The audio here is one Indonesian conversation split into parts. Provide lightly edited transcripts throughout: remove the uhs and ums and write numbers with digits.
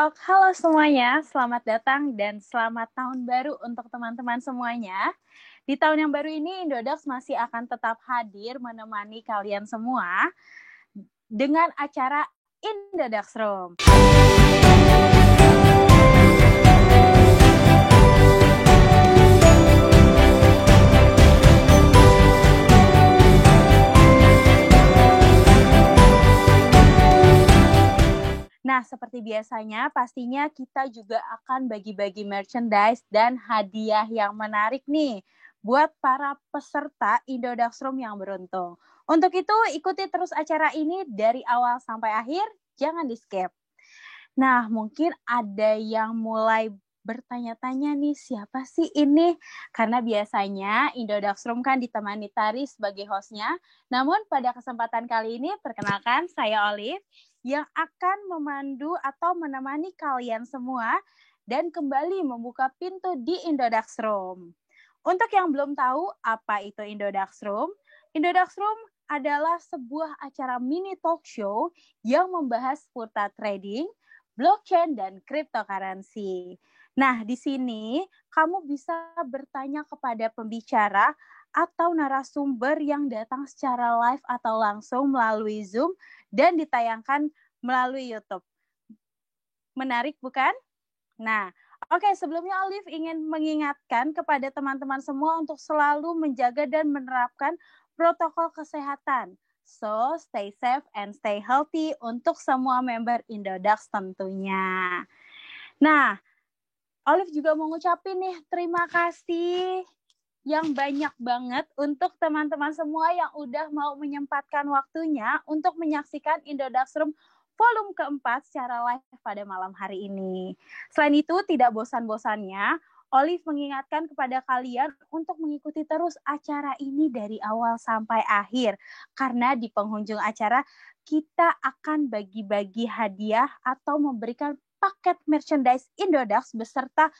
Talk. Halo semuanya, selamat datang dan selamat tahun baru untuk teman-teman semuanya. Di tahun yang baru ini, Indodax masih akan tetap hadir menemani kalian semua dengan acara Indodax Room. Nah, seperti biasanya, pastinya kita juga akan bagi-bagi merchandise dan hadiah yang menarik nih buat para peserta Indodax Room yang beruntung. Untuk itu, ikuti terus acara ini dari awal sampai akhir, jangan di-skip. Nah, mungkin ada yang mulai bertanya-tanya nih, siapa sih ini? Karena biasanya Indodax Room kan ditemani Tari sebagai hostnya. Namun pada kesempatan kali ini, perkenalkan saya Olive yang akan memandu atau menemani kalian semua dan kembali membuka pintu di Indodax Room. Untuk yang belum tahu apa itu Indodax Room adalah sebuah acara mini talk show yang membahas seputar trading, blockchain, dan cryptocurrency. Nah, di sini kamu bisa bertanya kepada pembicara atau narasumber yang datang secara live atau langsung melalui Zoom dan ditayangkan melalui YouTube. Menarik, bukan? Nah, oke, sebelumnya Olive ingin mengingatkan kepada teman-teman semua untuk selalu menjaga dan menerapkan protokol kesehatan. So, stay safe and stay healthy untuk semua member Indodax tentunya. Nah, Olive juga mau ngucapin nih terima kasih yang banyak banget untuk teman-teman semua yang udah mau menyempatkan waktunya untuk menyaksikan Indodax Room volume keempat secara live pada malam hari ini. Selain itu, tidak bosan-bosannya, Olive mengingatkan kepada kalian untuk mengikuti terus acara ini dari awal sampai akhir. Karena di penghujung acara, kita akan bagi-bagi hadiah atau memberikan paket merchandise Indodax beserta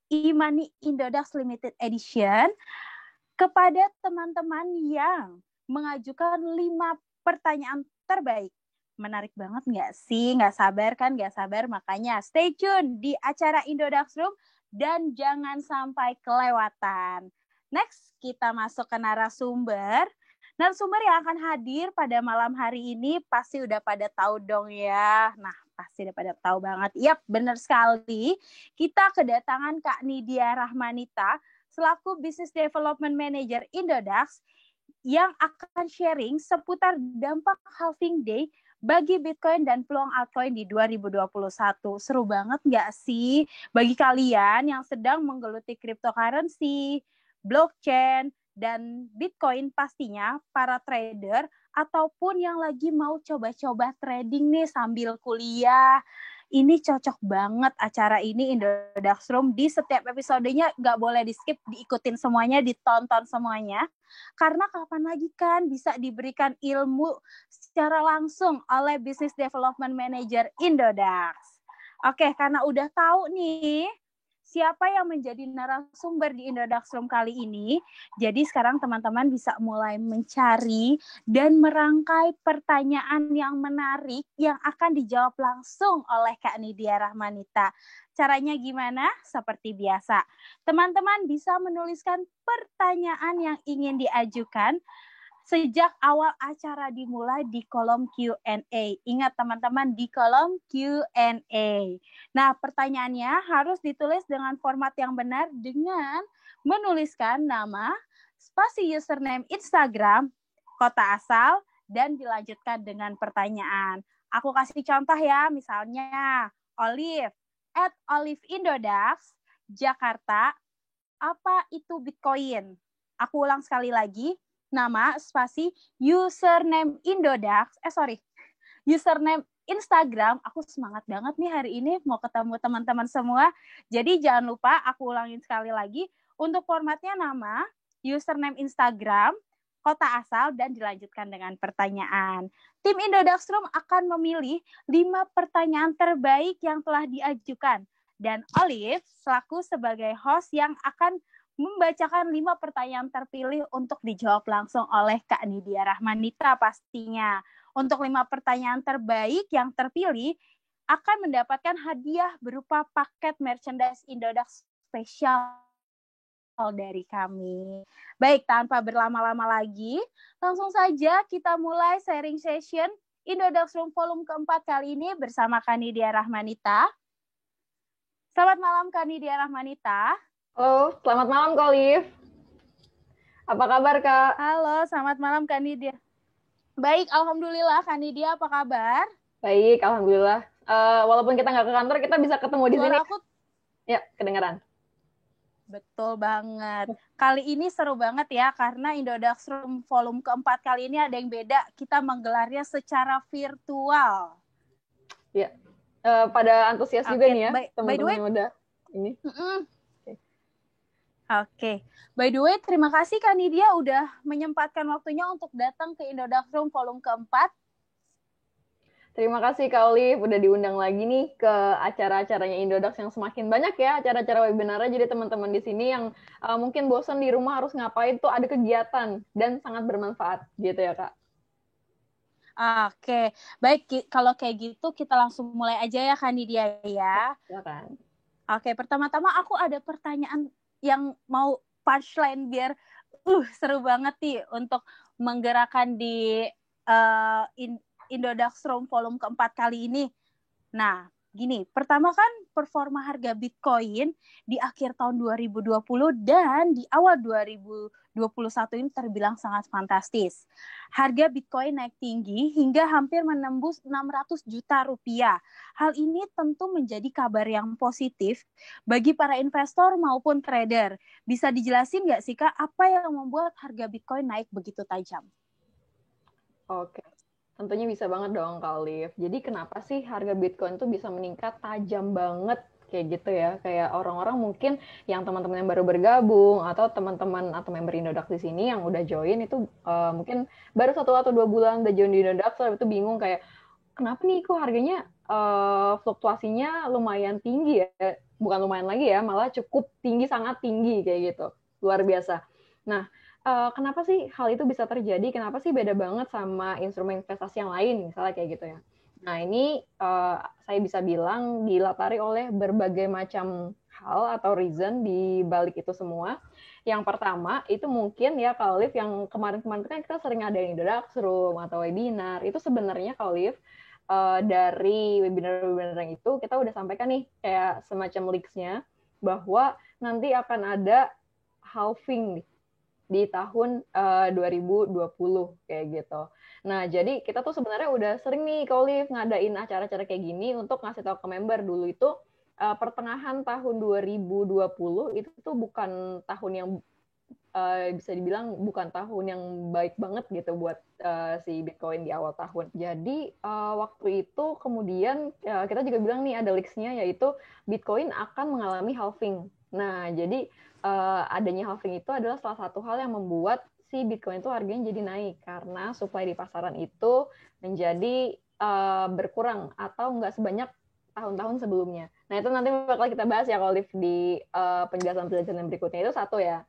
e-money Indodax Limited Edition kepada teman-teman yang mengajukan 5 pertanyaan terbaik. Menarik banget nggak sih? Nggak sabar kan? Nggak sabar, makanya stay tune di acara Indodax Room dan jangan sampai kelewatan. Next, kita masuk ke narasumber. Narasumber yang akan hadir pada malam hari ini pasti udah pada tahu dong ya. Nah, pasti udah pada tahu banget. Yap, benar sekali. Kita kedatangan Kak Nidia Rahmanita selaku Business Development Manager Indodax yang akan sharing seputar dampak halving day bagi Bitcoin dan peluang altcoin di 2021. Seru banget nggak sih? Bagi kalian yang sedang menggeluti cryptocurrency, blockchain, dan Bitcoin pastinya para trader ataupun yang lagi mau coba-coba trading nih sambil kuliah. Ini cocok banget acara ini Indodax Room. Di setiap episodenya nggak boleh di-skip, diikutin semuanya, ditonton semuanya. Karena kapan lagi kan bisa diberikan ilmu secara langsung oleh Business Development Manager Indodax. Oke, karena udah tahu nih siapa yang menjadi narasumber di Indodax Room kali ini, jadi sekarang teman-teman bisa mulai mencari dan merangkai pertanyaan yang menarik yang akan dijawab langsung oleh Kak Nidia Rahmanita. Caranya gimana? Seperti biasa, teman-teman bisa menuliskan pertanyaan yang ingin diajukan sejak awal acara dimulai di kolom Q&A. Ingat teman-teman, di kolom Q&A. Nah, pertanyaannya harus ditulis dengan format yang benar dengan menuliskan nama, spasi username Instagram, kota asal, dan dilanjutkan dengan pertanyaan. Aku kasih contoh ya, misalnya Olive, @OliveIndodax, Jakarta, apa itu Bitcoin? Aku ulang sekali lagi, nama, spasi, username Indodax, username Instagram. Aku semangat banget nih hari ini mau ketemu teman-teman semua. Jadi jangan lupa, aku ulangin sekali lagi, untuk formatnya nama, username Instagram, kota asal, dan dilanjutkan dengan pertanyaan. Tim Indodax Room akan memilih 5 pertanyaan terbaik yang telah diajukan. Dan Olive selaku sebagai host yang akan membacakan 5 pertanyaan terpilih untuk dijawab langsung oleh Kak Nidia Rahmanita pastinya. Untuk 5 pertanyaan terbaik yang terpilih akan mendapatkan hadiah berupa paket merchandise Indodax spesial dari kami. Baik, tanpa berlama-lama lagi, langsung saja kita mulai sharing session Indodax Room volume keempat kali ini bersama Kanidia Rahmanita. Selamat malam Kanidia Rahmanita. Halo, selamat malam Kak Olive. Apa kabar Kak? Halo, selamat malam Kanidia. Baik, alhamdulillah Kanidia, apa kabar? Baik, alhamdulillah. Walaupun kita nggak ke kantor, kita bisa ketemu di sini. Suara aku Ya, kedengaran. betul banget. Kali ini seru banget ya, karena Indodax Room volume keempat kali ini ada yang beda. Kita menggelarnya secara virtual. Ya, pada antusias juga nih ya, teman-teman yang udah ini. Oke. By the way, terima kasih Kak Nidia udah menyempatkan waktunya untuk datang ke Indodax Room volume keempat. Terima kasih Kak Olive udah diundang lagi nih ke acara-acaranya Indodax yang semakin banyak ya, acara-acara webinarnya. Jadi teman-teman di sini yang mungkin bosan di rumah harus ngapain tuh ada kegiatan dan sangat bermanfaat gitu ya Kak. Oke, baik, kalau kayak gitu kita langsung mulai aja ya Kak Nidia ya. Silakan. Oke, pertama-tama aku ada pertanyaan yang mau punchline biar seru banget nih untuk menggerakkan di Indodax Room volume keempat kali ini. Nah, gini, pertama kan performa harga Bitcoin di akhir tahun 2020 dan di awal 2021 ini terbilang sangat fantastis. Harga Bitcoin naik tinggi hingga hampir menembus 600 juta rupiah. Hal ini tentu menjadi kabar yang positif bagi para investor maupun trader. Bisa dijelasin nggak sih Kak, apa yang membuat harga Bitcoin naik begitu tajam? Oke. Tentunya bisa banget dong Kak Olive. Jadi kenapa sih harga Bitcoin tuh bisa meningkat tajam banget kayak gitu ya? Kayak orang-orang mungkin yang teman-teman yang baru bergabung atau teman-teman atau member Indodax di sini yang udah join itu mungkin baru 1 atau 2 bulan udah join di Indodax, lalu itu bingung kayak kenapa nih kok harganya fluktuasinya lumayan tinggi ya? Bukan lumayan lagi ya, malah cukup tinggi, sangat tinggi kayak gitu. Luar biasa. Nah, kenapa sih hal itu bisa terjadi? Kenapa sih beda banget sama instrumen investasi yang lain, misalnya kayak gitu ya. Nah, ini saya bisa bilang dilatari oleh berbagai macam hal atau reason di balik itu semua. Yang pertama, itu mungkin ya Kak Olive, yang kemarin-kemarin kan kita sering ada yang Indodax Room atau webinar. Itu sebenarnya Kak Olive, dari webinar-webinar yang itu, kita udah sampaikan nih kayak semacam leaks-nya, bahwa nanti akan ada halving nih di tahun 2020 kayak gitu. Nah, jadi kita tuh sebenarnya udah sering nih Kak Olive ngadain acara-acara kayak gini untuk ngasih tahu ke member. Dulu itu pertengahan tahun 2020 itu tuh bukan tahun yang bisa dibilang bukan tahun yang baik banget gitu buat si Bitcoin di awal tahun. Jadi waktu itu kemudian kita juga bilang nih ada leaks-nya, yaitu Bitcoin akan mengalami halving. Nah, jadi adanya halving itu adalah salah satu hal yang membuat si Bitcoin itu harganya jadi naik karena supply di pasaran itu menjadi berkurang atau nggak sebanyak tahun-tahun sebelumnya. Nah, itu nanti bakal kita bahas ya kalau di penjelasan-penjelasan berikutnya. Itu satu ya.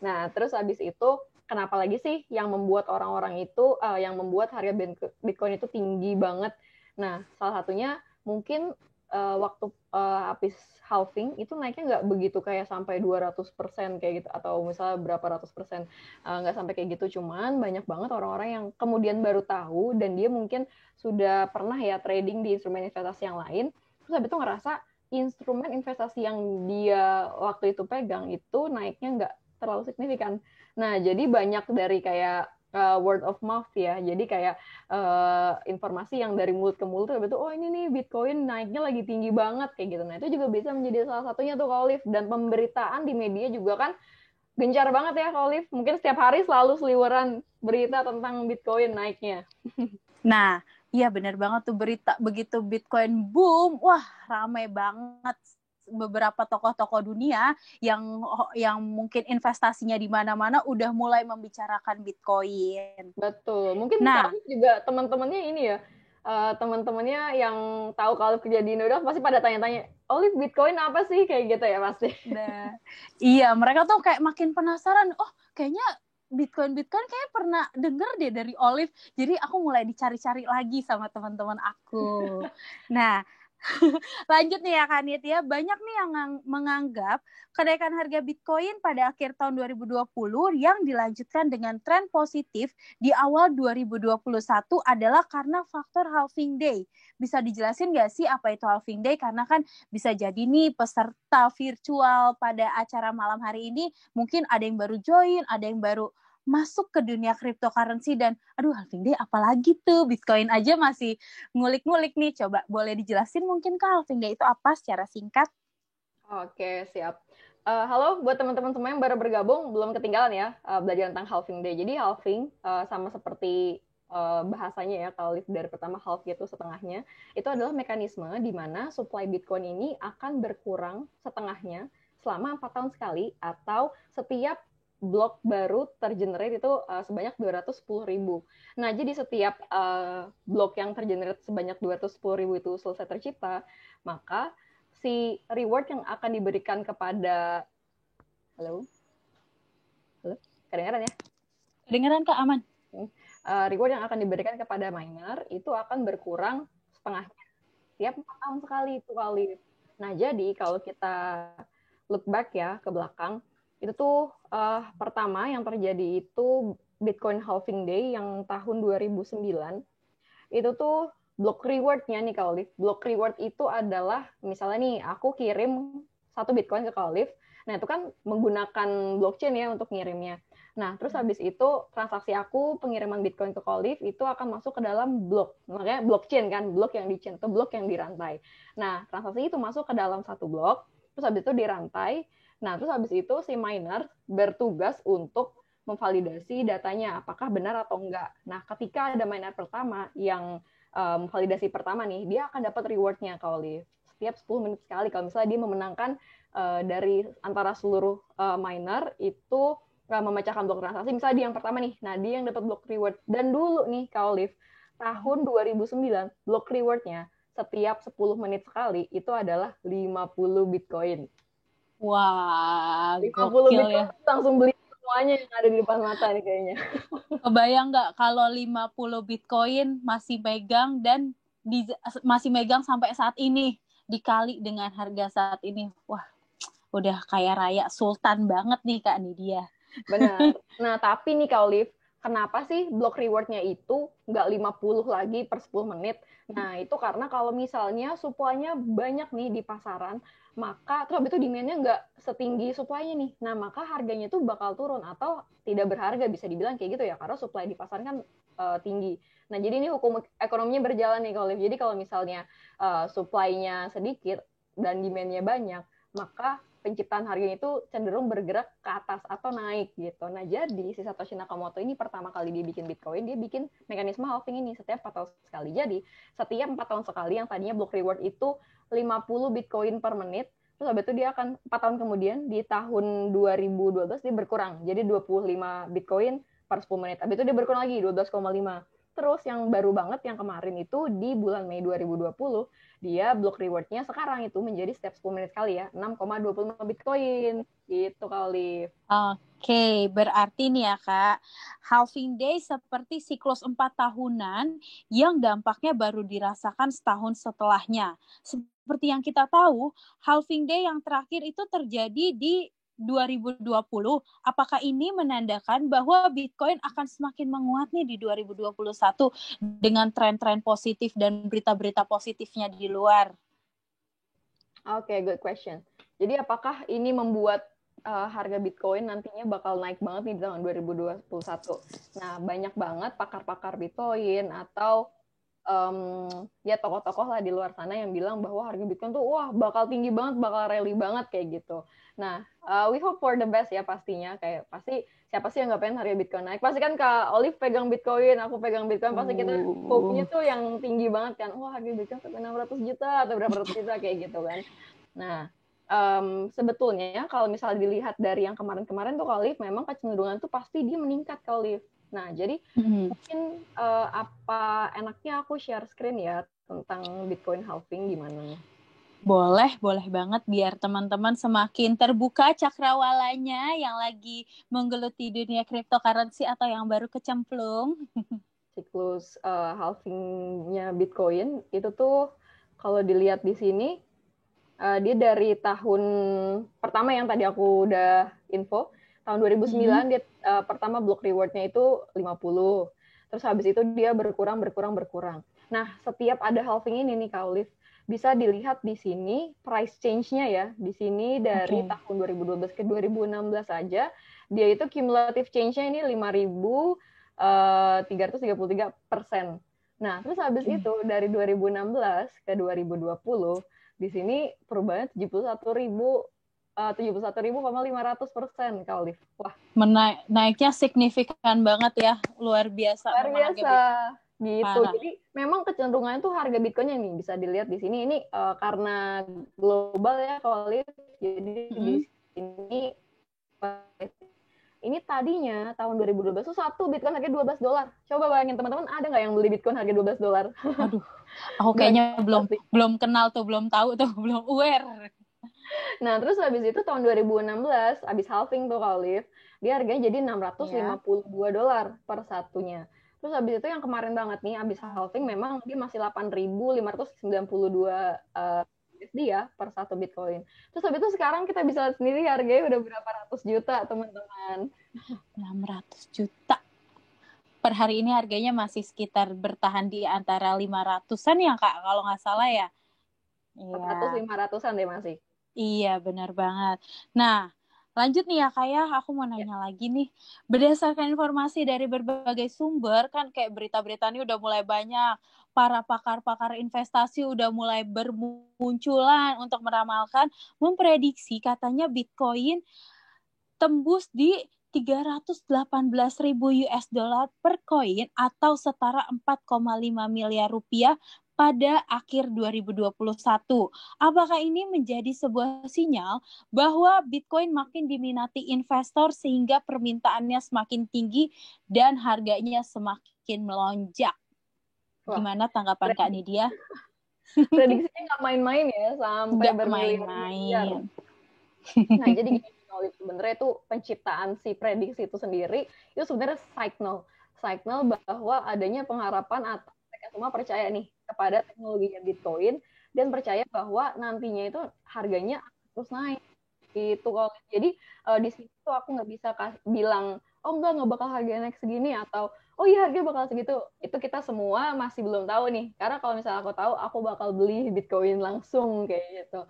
Nah, terus habis itu kenapa lagi sih yang membuat orang-orang itu yang membuat harga Bitcoin itu tinggi banget? Nah, salah satunya mungkin waktu habis halving itu naiknya nggak begitu kayak sampai 200% kayak gitu, atau misalnya berapa ratus persen, nggak sampai kayak gitu. Cuman banyak banget orang-orang yang kemudian baru tahu dan dia mungkin sudah pernah ya trading di instrumen investasi yang lain, terus habis itu ngerasa instrumen investasi yang dia waktu itu pegang itu naiknya nggak terlalu signifikan. Nah, jadi banyak dari kayak word of mouth ya. Jadi kayak informasi yang dari mulut ke mulut itu, oh ini nih Bitcoin naiknya lagi tinggi banget kayak gitu. Nah, itu juga bisa menjadi salah satunya tuh Kak Olive. Dan pemberitaan di media juga kan gencar banget ya Kak Olive. Mungkin setiap hari selalu seliweran berita tentang Bitcoin naiknya. Nah, iya benar banget tuh berita begitu Bitcoin boom, wah ramai banget beberapa tokoh-tokoh dunia yang mungkin investasinya di mana-mana udah mulai membicarakan Bitcoin. Betul. Mungkin Nah, Kak juga teman-temannya ini ya, teman-temannya yang tahu kalau kerja di Indodax pasti pada tanya-tanya, Olive Bitcoin apa sih? Kayak gitu ya pasti. nah, iya mereka tuh kayak makin penasaran, oh kayaknya Bitcoin kayak pernah denger deh dari Olive, jadi aku mulai dicari-cari lagi sama teman-teman aku. Nah, Lanjut nih ya Kanit ya, banyak nih yang menganggap kenaikan harga Bitcoin pada akhir tahun 2020 yang dilanjutkan dengan tren positif di awal 2021 adalah karena faktor halving day. Bisa dijelasin nggak sih apa itu halving day? Karena kan bisa jadi nih peserta virtual pada acara malam hari ini mungkin ada yang baru join, ada yang baru masuk ke dunia cryptocurrency dan aduh halving day apalagi tuh, Bitcoin aja masih ngulik-ngulik nih. Coba boleh dijelasin mungkin Kak halving day itu apa secara singkat? Oke, siap. Halo buat teman-teman semua yang baru bergabung, belum ketinggalan ya belajar tentang halving day. Jadi halving sama seperti bahasanya ya, kalau dari pertama half itu setengahnya, itu adalah mekanisme di mana supply Bitcoin ini akan berkurang setengahnya selama 4 tahun sekali atau setiap blok baru tergenerate itu sebanyak 210.000. Nah, jadi setiap blok yang tergenerate sebanyak 210.000 itu selesai tercipta, maka si reward yang akan diberikan kepada halo kedengaran ya, Kedengeran Kak, aman? Reward yang akan diberikan kepada miner itu akan berkurang setengahnya tiap 4 tahun sekali itu kali. Nah, jadi kalau kita look back ya ke belakang, itu tuh pertama yang terjadi itu Bitcoin halving day yang tahun 2009. Itu tuh block reward-nya nih Kak Olive. Block reward itu adalah misalnya nih aku kirim 1 Bitcoin ke Kak Olive. Nah, itu kan menggunakan blockchain ya untuk ngirimnya. Nah, terus habis itu transaksi aku pengiriman Bitcoin ke Kak Olive itu akan masuk ke dalam blok. Makanya blockchain kan, blok yang di-chain atau blok yang dirantai. Nah, transaksi itu masuk ke dalam satu blok, terus habis itu dirantai. Nah, terus habis itu si miner bertugas untuk memvalidasi datanya apakah benar atau enggak. Nah, ketika ada miner pertama yang validasi pertama nih, dia akan dapat rewardnya Kak Olive. Setiap 10 menit sekali kalau misalnya dia memenangkan dari antara seluruh miner itu memecahkan blok transaksi. Misalnya dia yang pertama nih, nah dia yang dapat blok reward. Dan dulu nih Kak Olive, tahun 2009 blok rewardnya setiap 10 menit sekali itu adalah 50 Bitcoin. Wah, 50 gokil ya. Bitcoin langsung beli semuanya yang ada di depan mata nih kayaknya. Kebayang nggak kalau 50 Bitcoin masih megang dan masih megang sampai saat ini dikali dengan harga saat ini. Wah, udah kaya raya sultan banget nih Kak Nidia. Benar. Nah, tapi nih Kak Olive, kenapa sih block reward-nya itu nggak 50 lagi per 10 menit? Nah, itu karena kalau misalnya supply-nya banyak nih di pasaran, maka terus habis itu demand-nya nggak setinggi supply-nya nih. Nah, maka harganya itu bakal turun atau tidak berharga, bisa dibilang kayak gitu ya, karena supply di pasaran kan tinggi. Nah, jadi ini hukum ekonominya berjalan nih Kak Olive. Jadi kalau misalnya supply-nya sedikit dan demand-nya banyak, maka penciptaan harganya itu cenderung bergerak ke atas atau naik gitu. Nah, jadi si Satoshi Nakamoto ini pertama kali dia bikin Bitcoin, dia bikin mekanisme halving ini setiap 4 tahun sekali. Jadi, setiap 4 tahun sekali yang tadinya block reward itu 50 Bitcoin per menit, terus habis itu dia akan 4 tahun kemudian di tahun 2012 dia berkurang. Jadi 25 Bitcoin per 10 menit. Habis itu dia berkurang lagi 12,5. Terus yang baru banget yang kemarin itu di bulan Mei 2020 dia block reward-nya sekarang itu menjadi setiap 10 menit sekali ya, 6,25 Bitcoin. Gitu kali. Oke, berarti nih ya Kak, halving day seperti siklus 4 tahunan yang dampaknya baru dirasakan setahun setelahnya. Seperti yang kita tahu, halving day yang terakhir itu terjadi di 2020. Apakah ini menandakan bahwa Bitcoin akan semakin menguat nih di 2021 dengan tren-tren positif dan berita-berita positifnya di luar? Oke, good question. Jadi apakah ini membuat harga Bitcoin nantinya bakal naik banget nih di tahun 2021? Nah, banyak banget pakar-pakar Bitcoin atau ya tokoh-tokoh lah di luar sana yang bilang bahwa harga Bitcoin tuh wah bakal tinggi banget, bakal rally banget kayak gitu. Nah, we hope for the best ya pastinya. Kayak pasti siapa sih yang nggak pengen harga Bitcoin naik? Pasti kan Kak Olive pegang Bitcoin, aku pegang Bitcoin, pasti kita hope-nya tuh yang tinggi banget kan. Wah, harga Bitcoin sampai 600 juta atau berapa ratus juta kayak gitu kan. Nah, sebetulnya kalau misalnya dilihat dari yang kemarin-kemarin tuh Kak Olive, memang kecenderungan tuh pasti dia meningkat Kak Olive. Nah, jadi mungkin apa enaknya aku share screen ya tentang Bitcoin halving gimana? Boleh banget biar teman-teman semakin terbuka cakrawalanya yang lagi menggeluti dunia cryptocurrency atau yang baru kecemplung. Siklus halvingnya Bitcoin itu tuh kalau dilihat di sini, dia dari tahun pertama yang tadi aku udah info, tahun 2009 dia pertama block reward-nya itu 50. Terus habis itu dia berkurang. Nah, setiap ada halving ini nih Kak Olive, bisa dilihat di sini price change-nya ya. Di sini dari tahun 2012 ke 2016 aja, dia itu cumulative change-nya ini 5.333%. Nah, terus habis itu dari 2016 ke 2020 di sini perubahannya 71.500%, Kak Olive. Wah, naiknya signifikan banget ya, luar biasa. Luar biasa gitu. Parah. Jadi memang kecenderungannya tuh harga Bitcoin-nya nih bisa dilihat di sini. Ini karena global ya, Kak Olive. Jadi di sini ini tadinya tahun 2012 tuh satu Bitcoin harga $12. Coba bayangin teman-teman, ada nggak yang beli Bitcoin harga $12? Aduh, aku kayaknya belum kenal tuh, belum tahu tuh, belum aware. Nah, terus habis itu tahun 2016, habis halving tuh Kak Olive, dia harganya jadi $652 per satunya. Terus habis itu yang kemarin banget nih, habis halving memang dia masih 8.592 USD ya per satu Bitcoin. Terus habis itu sekarang kita bisa lihat sendiri harganya udah berapa ratus juta, teman-teman. 600 juta. Per hari ini harganya masih sekitar bertahan di antara 500-an ya, Kak, kalau nggak salah ya. 400-500an deh masih. Iya, benar banget. Nah, lanjut nih ya, Kak ya. Aku mau nanya lagi nih. Berdasarkan informasi dari berbagai sumber, kan kayak berita-berita ini udah mulai banyak. Para pakar-pakar investasi udah mulai bermunculan untuk meramalkan, memprediksi katanya Bitcoin tembus di 318.000 US dollar per koin atau setara 4,5 miliar rupiah pada akhir 2021. Apakah ini menjadi sebuah sinyal bahwa Bitcoin makin diminati investor sehingga permintaannya semakin tinggi dan harganya semakin melonjak? Gimana tanggapan Kak Nidia? Prediksinya nggak main-main ya, sampai bermiliar-miliar. Nah, jadi gini, sebenarnya itu penciptaan si prediksi itu sendiri, itu sebenarnya signal bahwa adanya pengharapan atau mereka semua percaya nih kepada teknologinya Bitcoin dan percaya bahwa nantinya itu harganya terus naik. Gitu. Jadi di situ tuh aku nggak bisa bilang, oh nggak bakal harganya naik segini, atau oh iya harganya bakal segitu. Itu kita semua masih belum tahu nih. Karena kalau misalnya aku tahu, aku bakal beli Bitcoin langsung kayak gitu.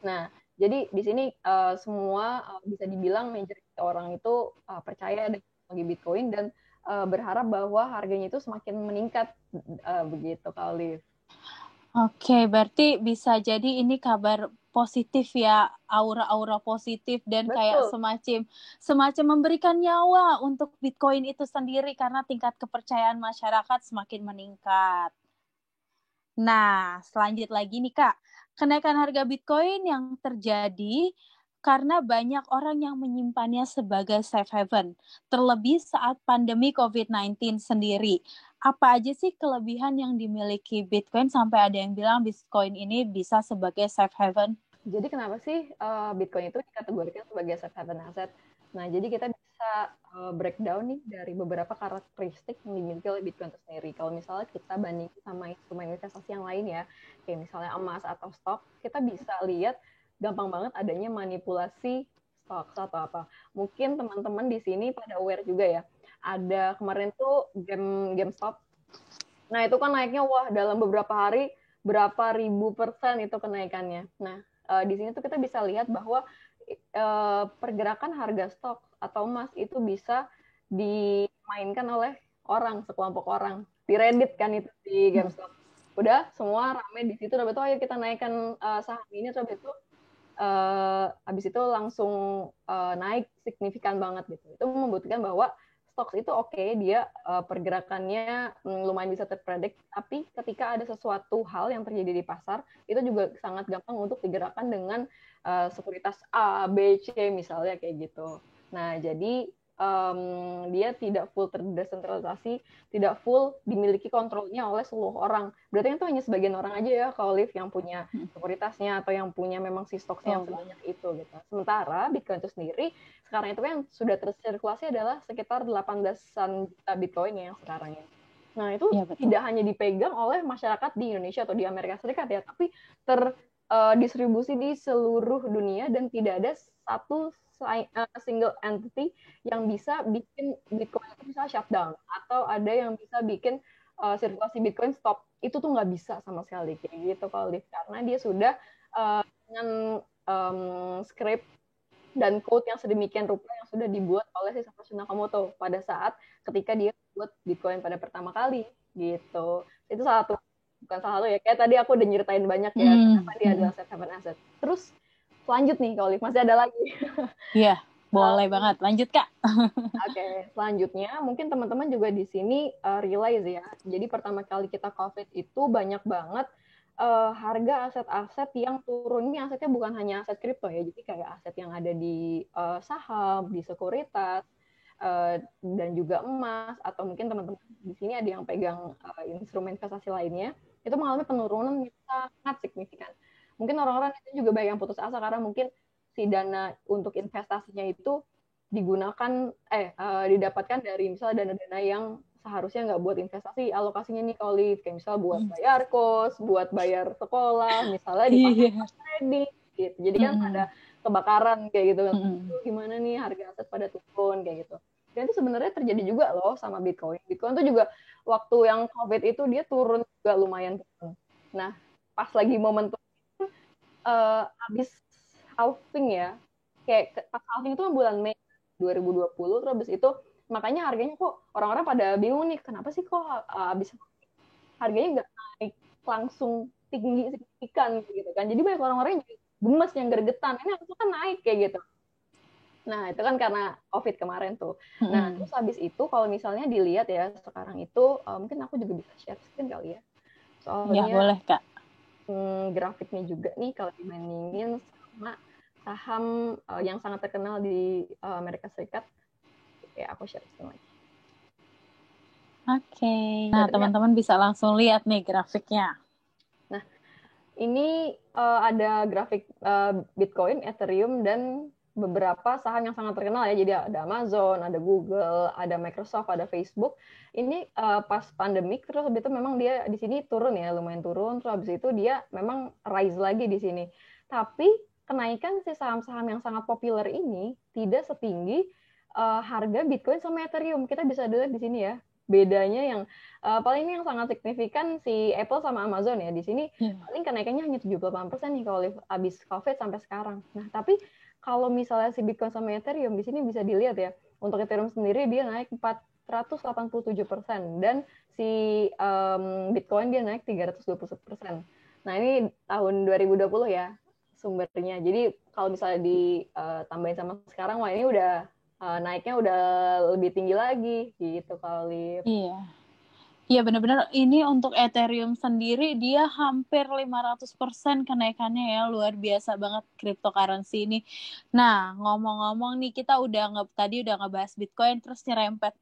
Nah, jadi di sini semua bisa dibilang majority orang itu percaya dengan teknologi Bitcoin dan berharap bahwa harganya itu semakin meningkat begitu, Kak Olive. Oke, berarti bisa jadi ini kabar positif ya, aura-aura positif dan kayak semacam memberikan nyawa untuk Bitcoin itu sendiri karena tingkat kepercayaan masyarakat semakin meningkat. Nah, selanjutnya lagi nih Kak, kenaikan harga Bitcoin yang terjadi karena banyak orang yang menyimpannya sebagai safe haven, terlebih saat pandemi COVID-19 sendiri. Apa aja sih kelebihan yang dimiliki Bitcoin sampai ada yang bilang Bitcoin ini bisa sebagai safe haven? Jadi kenapa sih Bitcoin itu dikategorikan sebagai safe haven asset? Nah, jadi kita bisa breakdown nih dari beberapa karakteristik yang dimiliki oleh Bitcoin itu sendiri. Kalau misalnya kita bandingin sama instrumen investasi yang lain ya, kayak misalnya emas atau stok, kita bisa lihat gampang banget adanya manipulasi stok atau apa. Mungkin teman-teman di sini pada aware juga ya. Ada kemarin tuh GameStop. Nah, itu kan naiknya wah dalam beberapa hari berapa ribu persen itu kenaikannya. Nah, di sini tuh kita bisa lihat bahwa pergerakan harga stok atau emas itu bisa dimainkan oleh sekelompok orang. Di Reddit kan itu di GameStop. Udah semua rame di situ, habis itu ayo kita naikkan saham ini, habis itu habis itu langsung naik signifikan banget gitu. Itu membuktikan bahwa stocks itu dia pergerakannya lumayan bisa terpredik, tapi ketika ada sesuatu hal yang terjadi di pasar, itu juga sangat gampang untuk digerakkan dengan sekuritas A, B, C misalnya kayak gitu. Nah, jadi dia tidak full terdesentralisasi, tidak full dimiliki kontrolnya oleh seluruh orang. Berarti itu hanya sebagian orang aja ya, kalau Liv yang punya sekuritasnya atau yang punya memang si stoknya yang sebanyak itu gitu. Sementara Bitcoin itu sendiri sekarang itu yang sudah tersirkulasi adalah sekitar 18-an juta Bitcoin yang sekarang ini. Nah, itu tidak hanya dipegang oleh masyarakat di Indonesia atau di Amerika Serikat ya, tapi terdistribusi di seluruh dunia dan tidak ada satu single entity yang bisa bikin Bitcoin itu bisa shutdown atau ada yang bisa bikin sirkulasi Bitcoin stop. Itu tuh nggak bisa sama sekali kayak gitu kalau karena dia sudah dengan script dan code yang sedemikian rupa yang sudah dibuat oleh si Satoshi Nakamoto pada saat ketika dia buat Bitcoin pada pertama kali gitu. Itu salah satu, bukan salah satu ya, kayak tadi aku udah nyeritain banyak ya kenapa dia adalah safe haven asset. Terus lanjut nih kalau masih ada lagi. Iya, boleh banget. Lanjut Kak. Oke, selanjutnya mungkin teman-teman juga di sini realize ya. Jadi pertama kali kita COVID itu banyak banget harga aset-aset yang turun. Ini asetnya bukan hanya aset kripto ya, jadi kayak aset yang ada di saham, di sekuritas, dan juga emas, atau mungkin teman-teman di sini ada yang pegang instrumen investasi lainnya, itu mengalami penurunan yang sangat signifikan. Mungkin orang-orang itu juga banyak yang putus asa karena mungkin si dana untuk investasinya itu didapatkan dari misalnya dana-dana yang seharusnya nggak buat investasi, alokasinya nih kalau kayak misalnya buat bayar kos, buat bayar sekolah, misalnya dipakai kredit gitu. Jadi kan ada kebakaran kayak gitu. Gimana nih harga aset pada turun kayak gitu. Dan itu sebenarnya terjadi juga loh sama Bitcoin. Bitcoin tuh juga waktu yang COVID itu dia turun juga lumayan turun. Nah, pas lagi momentum habis halving ya. Kayak pas halving itu kan bulan Mei 2020, terus habis itu makanya harganya kok orang-orang pada bingung nih, kenapa sih kok habis harganya nggak naik langsung tinggi signifikan gitu kan. Jadi banyak orang-orang yang gemes, yang gergetan, ini harusnya kan naik kayak gitu. Nah, itu kan karena COVID kemarin tuh. Nah, terus habis itu kalau misalnya dilihat ya sekarang itu, mungkin aku juga bisa share screen kali ya. Soalnya ya, boleh Kak. Grafiknya juga nih kalau dibandingin sama saham yang sangat terkenal di Amerika Serikat. Ya, aku share screen lagi. Oke. Nah, teman-teman bisa langsung lihat nih grafiknya. Nah, ini ada grafik Bitcoin, Ethereum, dan beberapa saham yang sangat terkenal ya. Jadi ada Amazon, ada Google, ada Microsoft, ada Facebook. Ini pas pandemik, terus habis itu memang dia di sini turun ya, lumayan turun. Terus habis itu dia memang rise lagi di sini. Tapi kenaikan si saham-saham yang sangat populer ini tidak setinggi harga Bitcoin sama Ethereum. Kita bisa lihat di sini ya. Bedanya yang paling yang sangat signifikan si Apple sama Amazon ya. Di sini paling kenaikannya hanya 78% nih kalau habis COVID sampai sekarang. Nah, tapi kalau misalnya si Bitcoin sama Ethereum di sini bisa dilihat ya. Untuk Ethereum sendiri dia naik 487% dan si Bitcoin dia naik 320%. Nah, ini tahun 2020 ya sumbernya. Jadi kalau misalnya ditambahin sama sekarang, wah ini udah naiknya udah lebih tinggi lagi gitu kali. Iya. Iya benar-benar ini untuk Ethereum sendiri dia hampir 500% kenaikannya ya, luar biasa banget cryptocurrency ini. Nah, ngomong-ngomong nih kita tadi udah ngebahas Bitcoin terus nyerempet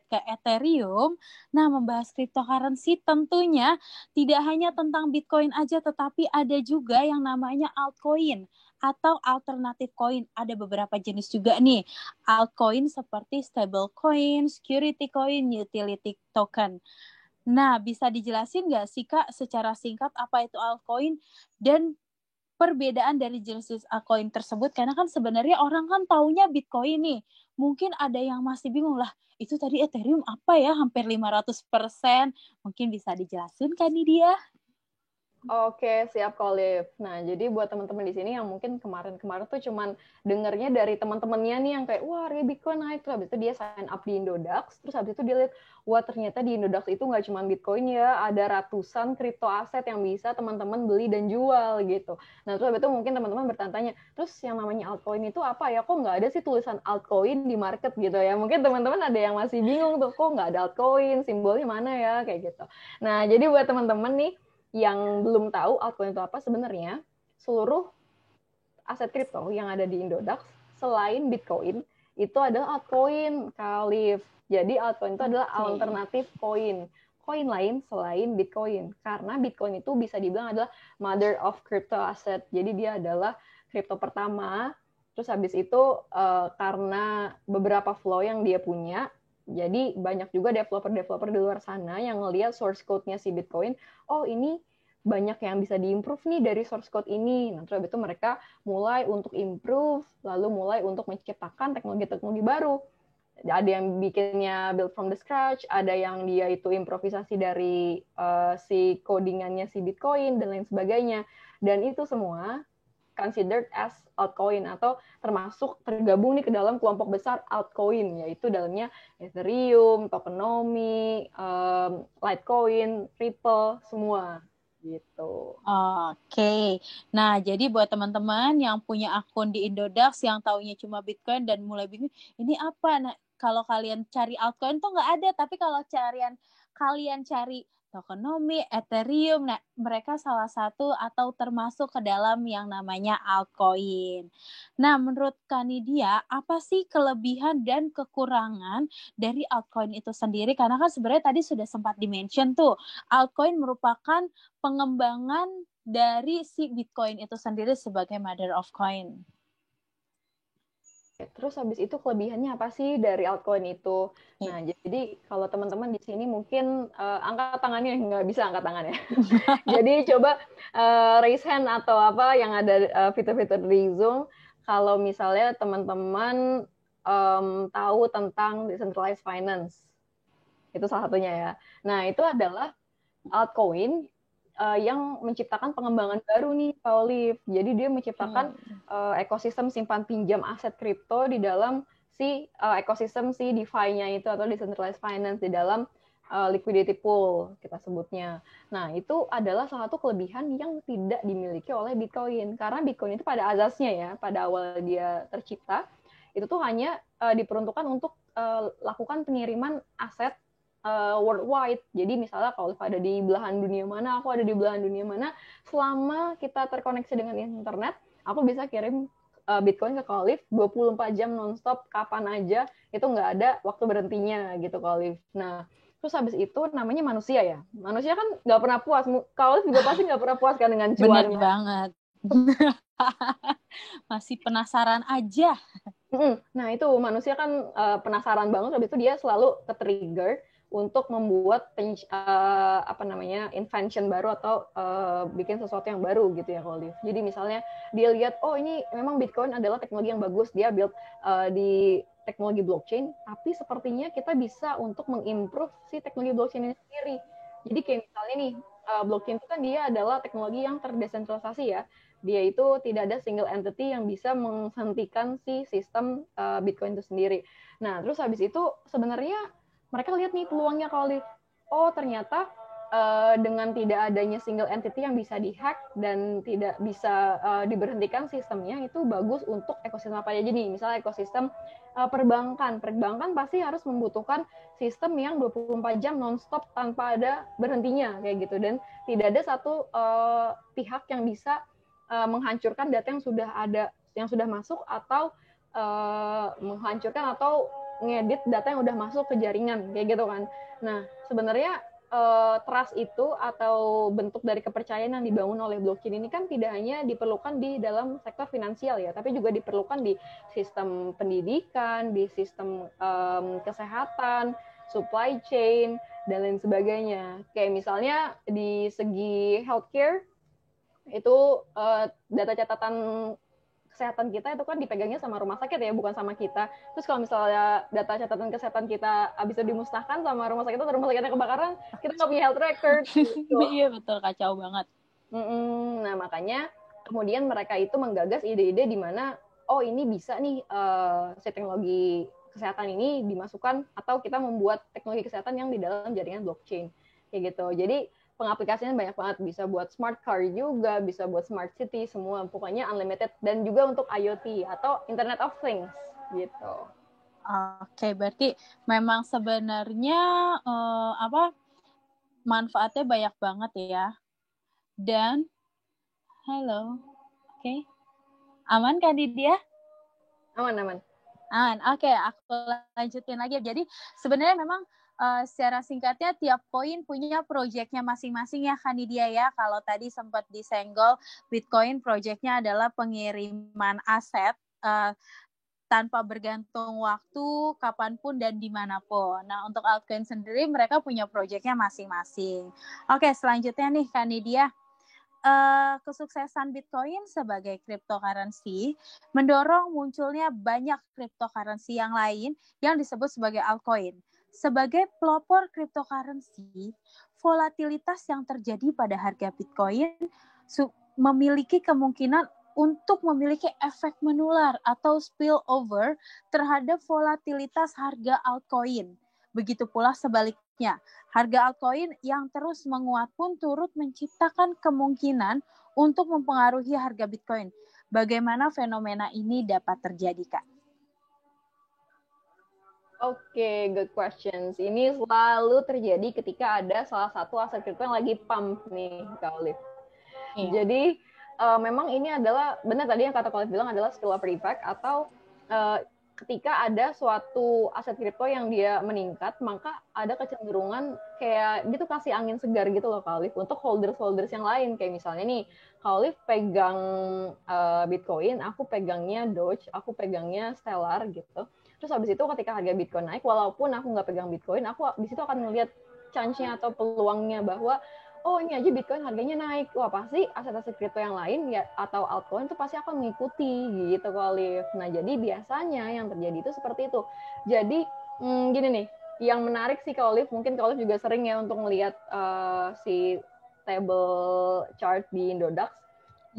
ke Ethereum. Nah, membahas cryptocurrency tentunya tidak hanya tentang Bitcoin aja tetapi ada juga yang namanya altcoin atau alternative coin. Ada beberapa jenis juga nih. Altcoin seperti stablecoin, security coin, utility token. Nah, bisa dijelasin nggak sih Kak secara singkat apa itu altcoin dan perbedaan dari jenis altcoin tersebut? Karena kan sebenarnya orang kan taunya Bitcoin nih. Mungkin ada yang masih bingung lah, itu tadi Ethereum apa ya hampir 500%? Mungkin bisa dijelasin kan nih dia? Oke, siap Kolif. Nah, jadi buat teman-teman di sini yang mungkin kemarin-kemarin tuh cuman dengernya dari teman-temannya nih yang kayak, wah harga Bitcoin naik, terus habis itu dia sign up di Indodax, terus habis itu dia lihat, wah ternyata di Indodax itu nggak cuma Bitcoin ya, ada ratusan kripto aset yang bisa teman-teman beli dan jual gitu. Nah, terus habis itu mungkin teman-teman bertanya, terus yang namanya altcoin itu apa ya? Kok nggak ada sih tulisan altcoin di market gitu ya? Mungkin teman-teman ada yang masih bingung tuh, kok nggak ada altcoin, simbolnya mana ya? Kayak gitu. Nah, jadi buat teman-teman nih, yang belum tahu altcoin itu apa, sebenarnya seluruh aset kripto yang ada di Indodax selain Bitcoin itu adalah altcoin, Kalif. Jadi altcoin itu adalah alternatif koin lain selain Bitcoin. Karena Bitcoin itu bisa dibilang adalah mother of crypto asset. Jadi dia adalah kripto pertama. Terus habis itu karena beberapa flow yang dia punya, Jadi banyak juga developer-developer di luar sana yang ngelihat source code-nya si Bitcoin, oh ini banyak yang bisa diimprove nih dari source code ini. Nah, terus itu mereka mulai untuk improve, lalu mulai untuk menciptakan teknologi-teknologi baru. Ada yang bikinnya build from the scratch, ada yang dia itu improvisasi dari si codingannya si Bitcoin, dan lain sebagainya. Dan itu semua considered as altcoin atau termasuk tergabung nih ke dalam kelompok besar altcoin, yaitu dalamnya Ethereum, Tokenomics, Litecoin, Ripple, semua gitu. Oke. Nah, jadi buat teman-teman yang punya akun di Indodax yang taunya cuma Bitcoin dan mulai bingung, ini apa? Nah, kalau kalian cari altcoin tuh nggak ada, tapi kalau kalian cari Tokenomics, Ethereum, nah mereka salah satu atau termasuk ke dalam yang namanya altcoin. Nah, menurut Kanidia, apa sih kelebihan dan kekurangan dari altcoin itu sendiri? Karena kan sebenarnya tadi sudah sempat di-mention tuh, altcoin merupakan pengembangan dari si Bitcoin itu sendiri sebagai mother of coin. Terus habis itu kelebihannya apa sih dari altcoin itu? Nah, jadi kalau teman-teman di sini mungkin angkat tangannya, nggak bisa angkat tangan ya. Jadi coba raise hand atau apa yang ada fitur-fitur di Zoom. Kalau misalnya teman-teman tahu tentang decentralized finance, itu salah satunya ya. Nah, itu adalah altcoin yang menciptakan pengembangan baru nih, Pak Olive. Jadi dia menciptakan ekosistem simpan pinjam aset kripto di dalam si ekosistem si DeFi-nya itu atau decentralized finance di dalam liquidity pool kita sebutnya. Nah, itu adalah salah satu kelebihan yang tidak dimiliki oleh Bitcoin. Karena Bitcoin itu pada asasnya ya, pada awal dia tercipta, itu tuh hanya diperuntukkan untuk lakukan pengiriman aset worldwide. Jadi misalnya kalau ada di belahan dunia mana, aku ada di belahan dunia mana, selama kita terkoneksi dengan internet, aku bisa kirim Bitcoin ke Khalif 24 jam nonstop, kapan aja, itu nggak ada waktu berhentinya gitu Khalif. Nah, terus habis itu namanya manusia ya. Manusia kan nggak pernah puas. Khalif juga pasti nggak pernah puas kan dengan cuannya. Bener banget. Masih penasaran aja. Nah, itu manusia kan penasaran banget, habis itu dia selalu ke-trigger untuk membuat invention baru atau bikin sesuatu yang baru gitu ya Olive. Jadi misalnya dia lihat, oh ini memang Bitcoin adalah teknologi yang bagus, dia build di teknologi blockchain, tapi sepertinya kita bisa untuk mengimprove si teknologi blockchain ini sendiri. Jadi kayak misalnya nih, blockchain itu kan dia adalah teknologi yang terdesentralisasi ya. Dia itu tidak ada single entity yang bisa menghentikan si sistem Bitcoin itu sendiri. Nah, terus habis itu sebenarnya mereka lihat nih peluangnya kalau oh ternyata dengan tidak adanya single entity yang bisa dihack dan tidak bisa diberhentikan sistemnya, itu bagus untuk ekosistem apa aja nih. Misalnya ekosistem perbankan. Perbankan pasti harus membutuhkan sistem yang 24 jam nonstop tanpa ada berhentinya kayak gitu, dan tidak ada satu pihak yang bisa menghancurkan data yang sudah ada, yang sudah masuk, atau menghancurkan atau ngedit data yang udah masuk ke jaringan kayak gitu kan. Nah, sebenarnya trust itu atau bentuk dari kepercayaan yang dibangun oleh blockchain ini kan tidak hanya diperlukan di dalam sektor finansial ya, tapi juga diperlukan di sistem pendidikan, di sistem kesehatan, supply chain, dan lain sebagainya. Kayak misalnya di segi healthcare, itu data catatan kesehatan kita itu kan dipegangnya sama rumah sakit ya, bukan sama kita. Terus kalau misalnya data catatan kesehatan kita habis itu dimusnahkan sama rumah sakit, atau rumah sakitnya kebakaran, kita nggak punya health record. Gitu. Iya betul, kacau banget. Nah, makanya kemudian mereka itu menggagas ide-ide di mana, oh ini bisa nih si teknologi kesehatan ini dimasukkan, atau kita membuat teknologi kesehatan yang di dalam jaringan blockchain kayak gitu. Jadi pengaplikasiannya banyak banget, bisa buat smart car juga, bisa buat smart city, semua pokoknya unlimited, dan juga untuk IoT atau Internet of Things gitu. Oke, berarti memang sebenarnya manfaatnya banyak banget ya. Dan halo. Oke. Aman kan dia? Aman. Oke, aku lanjutin lagi. Jadi sebenarnya memang secara singkatnya tiap koin punya proyeknya masing-masing ya Kanidia ya. Kalau tadi sempat disenggol, Bitcoin proyeknya adalah pengiriman aset tanpa bergantung waktu, kapanpun dan dimanapun. Nah, untuk altcoin sendiri mereka punya proyeknya masing-masing. Oke, selanjutnya nih Kak Nidia. Kesuksesan Bitcoin sebagai cryptocurrency mendorong munculnya banyak cryptocurrency yang lain yang disebut sebagai altcoin. Sebagai pelopor cryptocurrency, volatilitas yang terjadi pada harga Bitcoin memiliki kemungkinan untuk memiliki efek menular atau spillover terhadap volatilitas harga altcoin. Begitu pula sebaliknya, harga altcoin yang terus menguat pun turut menciptakan kemungkinan untuk mempengaruhi harga Bitcoin. Bagaimana fenomena ini dapat terjadi, Kak? Oke, good questions. Ini selalu terjadi ketika ada salah satu aset kripto yang lagi pump nih, Kak Olive. Iya. Jadi memang ini adalah, benar tadi yang kata Kak Olive bilang adalah spillover effect, atau ketika ada suatu aset kripto yang dia meningkat, maka ada kecenderungan kayak gitu kasih angin segar gitu loh Kak Olive untuk holders yang lain. Kayak misalnya nih, Kak Olive pegang Bitcoin, aku pegangnya Doge, aku pegangnya Stellar gitu. Terus habis itu ketika harga Bitcoin naik, walaupun aku nggak pegang Bitcoin, aku di situ akan melihat chance-nya atau peluangnya bahwa oh ini aja Bitcoin harganya naik, wah pasti aset-aset kripto yang lain ya atau altcoin itu pasti akan mengikuti gitu Kak Olive. Nah jadi biasanya yang terjadi itu seperti itu. Jadi gini nih, yang menarik sih Kak Olive, mungkin Kak Olive juga sering ya untuk melihat si table chart di Indodax.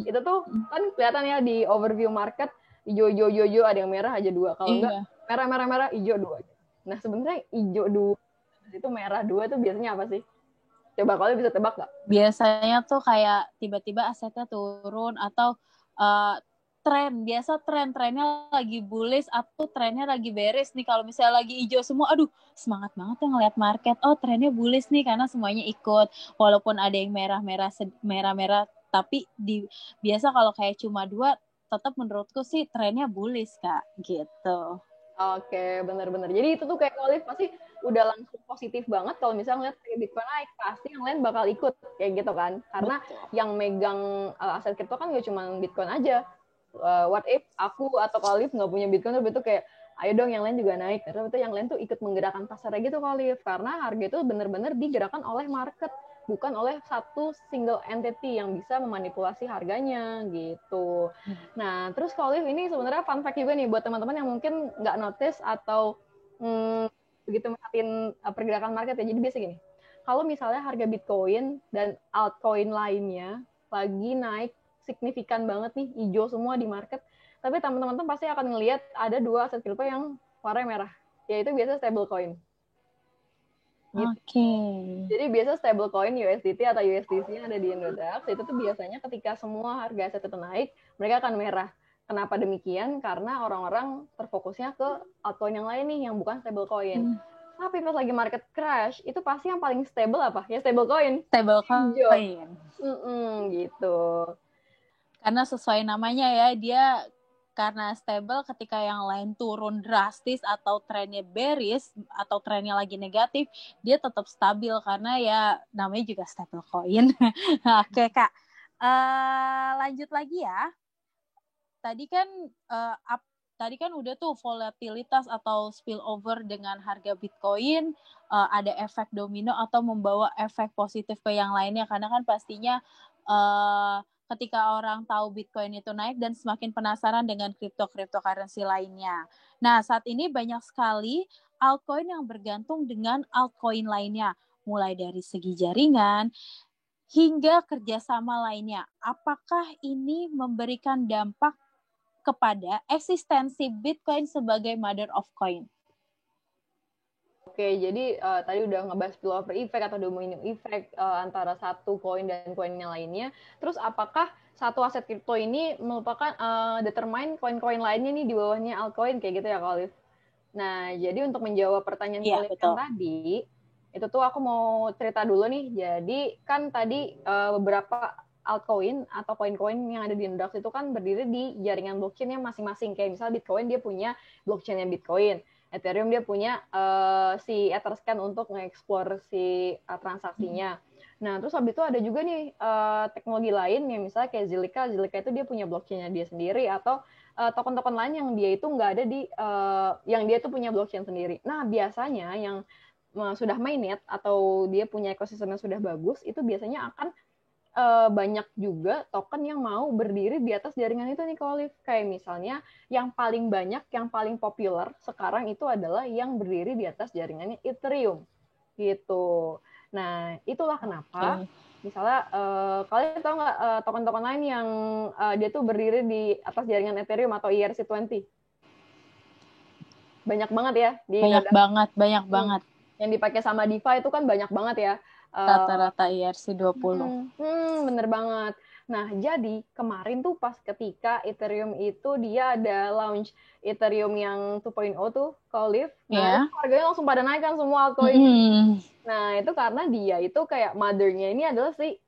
Itu tuh kan kelihatan ya di overview market, hijau, ada yang merah aja 2. Kalau enggak merah, hijau 2. Nah sebenarnya hijau 2 itu merah 2 itu biasanya apa sih? Coba kalian bisa tebak nggak? Biasanya tuh kayak tiba-tiba asetnya turun atau trennya lagi bullish atau trennya lagi bearish nih. Kalau misalnya lagi hijau semua, aduh semangat banget ya ngeliat market. Oh trennya bullish nih karena semuanya ikut. Walaupun ada yang merah-merah, tapi biasa kalau kayak cuma 2, tetap menurutku sih trennya bullish Kak, gitu. Oke, benar-benar. Jadi itu tuh kayak Olive pasti udah langsung positif banget kalau misalnya ngeliat Bitcoin naik, pasti yang lain bakal ikut kayak gitu kan. Karena yang megang aset kripto kan gak cuma Bitcoin aja. What if aku atau Olive nggak punya Bitcoin, tapi itu kayak ayo dong yang lain juga naik. Terus itu yang lain tuh ikut menggerakkan pasarnya gitu Olive. Karena harga itu benar-benar digerakkan oleh market, bukan oleh satu single entity yang bisa memanipulasi harganya gitu. Nah, terus Kak Olive ini sebenarnya fun fact juga nih buat teman-teman yang mungkin nggak notice atau begitu merhatiin pergerakan market ya. Jadi biasa gini, kalau misalnya harga Bitcoin dan altcoin lainnya lagi naik signifikan banget nih, hijau semua di market, tapi teman-teman pasti akan ngelihat ada 2 aset kripto yang warna merah, yaitu biasa stablecoin. Gitu. Oke. Jadi biasa stablecoin USDT atau USDC yang ada di Indodax itu tuh biasanya ketika semua harga aset itu naik, mereka akan merah. Kenapa demikian? Karena orang-orang terfokusnya ke altcoin yang lain nih yang bukan stablecoin. Tapi pas lagi market crash, itu pasti yang paling stable apa? Ya stablecoin. Stablecoin. Gitu. Karena sesuai namanya ya, dia karena stable ketika yang lain turun drastis atau trennya bearish atau trennya lagi negatif, dia tetap stabil karena ya namanya juga stable coin. Oke Kak, lanjut lagi ya. Tadi kan udah tuh volatilitas atau spillover dengan harga Bitcoin, ada efek domino atau membawa efek positif ke yang lainnya karena kan pastinya ketika orang tahu Bitcoin itu naik dan semakin penasaran dengan cryptocurrency lainnya. Nah, saat ini banyak sekali altcoin yang bergantung dengan altcoin lainnya, mulai dari segi jaringan hingga kerjasama lainnya. Apakah ini memberikan dampak kepada eksistensi Bitcoin sebagai mother of coin? Oke, jadi tadi udah ngebahas spillover effect atau domino effect antara satu koin dan koin yang lainnya. Terus apakah satu aset kripto ini merupakan determine koin-koin lainnya nih di bawahnya altcoin kayak gitu ya, Kak Olive? Nah, jadi untuk menjawab pertanyaan Kak Olive yang tadi, itu tuh aku mau cerita dulu nih. Jadi kan tadi beberapa altcoin atau koin-koin yang ada di Indodax itu kan berdiri di jaringan blockchain-nya masing-masing. Kayak misalnya Bitcoin dia punya blockchain-nya Bitcoin. Ethereum dia punya si Etherscan untuk nge-explore si transaksinya. Nah, terus habis itu ada juga nih teknologi lain yang misalnya kayak Zilliqa. Zilliqa itu dia punya blockchain-nya dia sendiri atau token-token lain yang dia itu nggak ada di yang dia itu punya blockchain sendiri. Nah, biasanya yang sudah mainnet atau dia punya ekosistem yang sudah bagus, itu biasanya akan banyak juga token yang mau berdiri di atas jaringan itu nih, Olive. Kayak misalnya yang paling banyak, yang paling populer sekarang itu adalah yang berdiri di atas jaringannya Ethereum. Gitu. Nah, itulah kenapa misalnya kalian tahu nggak token-token lain yang dia tuh berdiri di atas jaringan Ethereum atau ERC20? Banyak banget ya. Banyak banget. Yang dipakai sama DeFi itu kan banyak banget ya. Rata-rata ERC20. Bener banget. Nah, jadi kemarin tuh pas ketika Ethereum itu dia ada launch Ethereum yang 2.0 tuh, Olive. Nah, itu harganya langsung pada naik kan semua altcoin. Nah, itu karena dia itu kayak mother-nya ini adalah si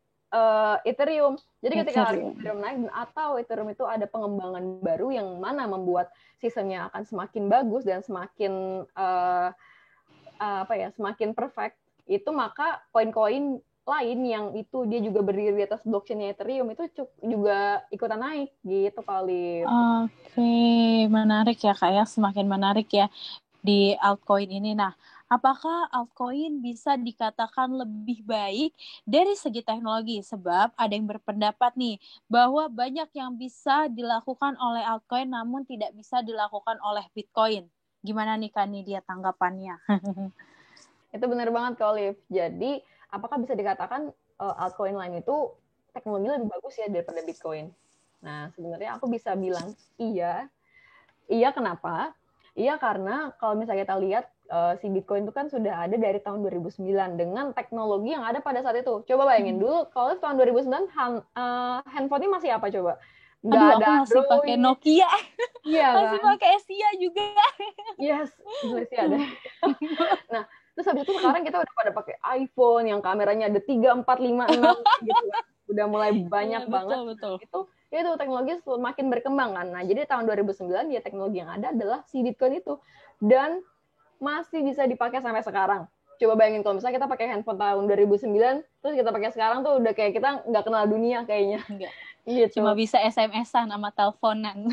Ethereum. Jadi ketika Ethereum naik atau Ethereum itu ada pengembangan baru yang mana membuat sistemnya akan semakin bagus dan semakin semakin perfect, itu maka koin-koin lain yang itu dia juga berdiri di atas blockchain-nya Ethereum itu juga ikutan naik gitu kali. Oke, menarik ya Kak ya, semakin menarik ya di altcoin ini. Nah, apakah altcoin bisa dikatakan lebih baik dari segi teknologi? Sebab ada yang berpendapat nih bahwa banyak yang bisa dilakukan oleh altcoin namun tidak bisa dilakukan oleh Bitcoin. Gimana nih Kak nih dia tanggapannya? Itu benar banget Kak Olive. Jadi, apakah bisa dikatakan altcoin lain itu teknologi lebih bagus ya daripada Bitcoin? Nah, sebenarnya aku bisa bilang iya. Iya kenapa? Iya karena kalau misalnya kita lihat si Bitcoin itu kan sudah ada dari tahun 2009 dengan teknologi yang ada pada saat itu. Coba bayangin dulu kalau tahun 2009 handphone-nya masih apa coba? Nggak ada aku masih pakai Nokia. Iya masih kan? pakai Asia juga. Yes, masih ada. Nah, terus habis itu sekarang kita udah pada pakai iPhone yang kameranya ada 3, 4, 5, 6 gitu kan. Udah mulai banyak banget. Betul. Itu teknologi semakin berkembang kan. Nah, jadi tahun 2009 ya teknologi yang ada adalah si Bitcoin itu. Dan masih bisa dipakai sampai sekarang. Coba bayangin kalau misalnya kita pakai handphone tahun 2009, terus kita pakai sekarang tuh udah kayak kita nggak kenal dunia kayaknya. Enggak. Gitu. Cuma bisa SMS-an sama teleponan.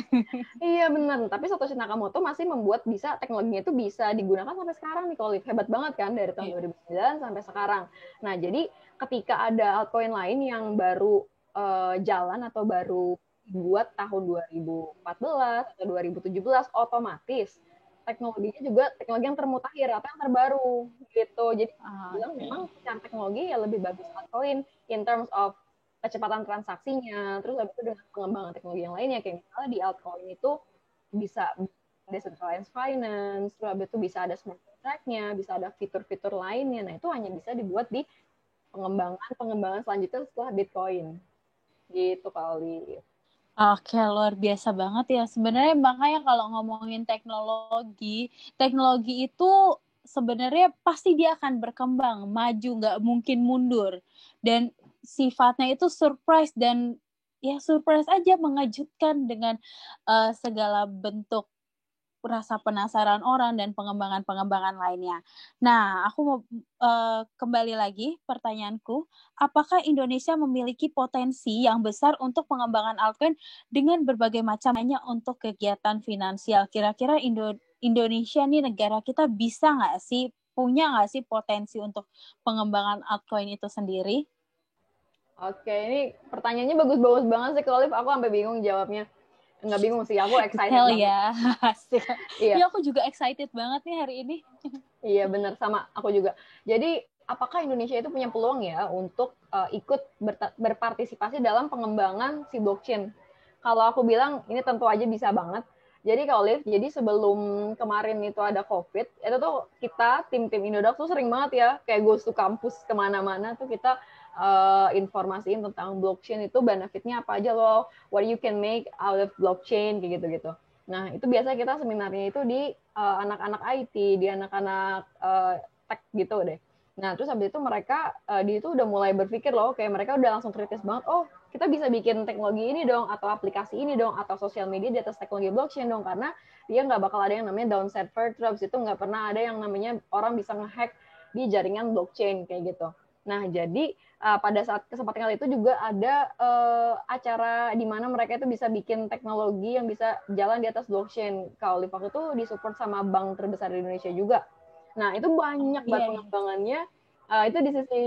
Iya benar, tapi Satoshi Nakamoto masih membuat bisa teknologinya itu bisa digunakan sampai sekarang nih, Olive. Hebat banget kan dari tahun 2009 sampai sekarang. Nah, jadi ketika ada altcoin lain yang baru jalan atau baru dibuat tahun 2014 atau 2017, otomatis teknologinya juga teknologi yang termutakhir atau yang terbaru gitu. Jadi bilang memang secara teknologi ya lebih bagus altcoin in terms of kecepatan transaksinya, terus habis itu dengan pengembangan teknologi yang lainnya, kayak misalnya di altcoin itu bisa decentralized finance, terus habis itu bisa ada smart contract-nya, bisa ada fitur-fitur lainnya. Nah, itu hanya bisa dibuat di pengembangan selanjutnya setelah Bitcoin. Gitu kali. Oke, luar biasa banget ya. Sebenarnya makanya kalau ngomongin teknologi itu sebenarnya pasti dia akan berkembang, maju, nggak mungkin mundur. Dan sifatnya itu surprise dan ya surprise aja, mengejutkan dengan segala bentuk rasa penasaran orang dan pengembangan-pengembangan lainnya. Nah, aku mau kembali lagi pertanyaanku, apakah Indonesia memiliki potensi yang besar untuk pengembangan altcoin dengan berbagai macamnya untuk kegiatan finansial? Kira-kira Indonesia nih negara kita bisa nggak sih, punya nggak sih potensi untuk pengembangan altcoin itu sendiri? Oke, ini pertanyaannya bagus-bagus banget sih, Olive. Aku sampai bingung jawabnya. Nggak bingung sih, aku excited banget. Ya, iya. Aku juga excited banget nih hari ini. Iya, benar. Sama aku juga. Jadi, apakah Indonesia itu punya peluang ya untuk ikut berpartisipasi dalam pengembangan si blockchain? Kalau aku bilang, ini tentu aja bisa banget. Jadi, kalau Liv, jadi sebelum kemarin itu ada COVID, itu tuh kita, tim-tim Indodax tuh sering banget ya, kayak goes to kampus kemana-mana tuh kita informasiin tentang blockchain itu benefitnya apa aja loh, what you can make out of blockchain, kayak gitu-gitu. Nah, itu biasa kita seminarnya itu di anak-anak IT, di anak-anak tech gitu deh. Nah, terus habis itu mereka di itu udah mulai berpikir loh, kayak mereka udah langsung kritis banget, oh kita bisa bikin teknologi ini dong, atau aplikasi ini dong, atau sosial media di atas teknologi blockchain dong, karena dia nggak bakal ada yang namanya downside fair traps, itu nggak pernah ada yang namanya orang bisa ngehack di jaringan blockchain, kayak gitu. Nah, jadi pada saat kesempatan kali itu juga ada acara di mana mereka itu bisa bikin teknologi yang bisa jalan di atas blockchain. Kalau di waktu itu disupport sama bank terbesar di Indonesia juga. Nah, itu banyak banget pengembangannya. Itu di sisi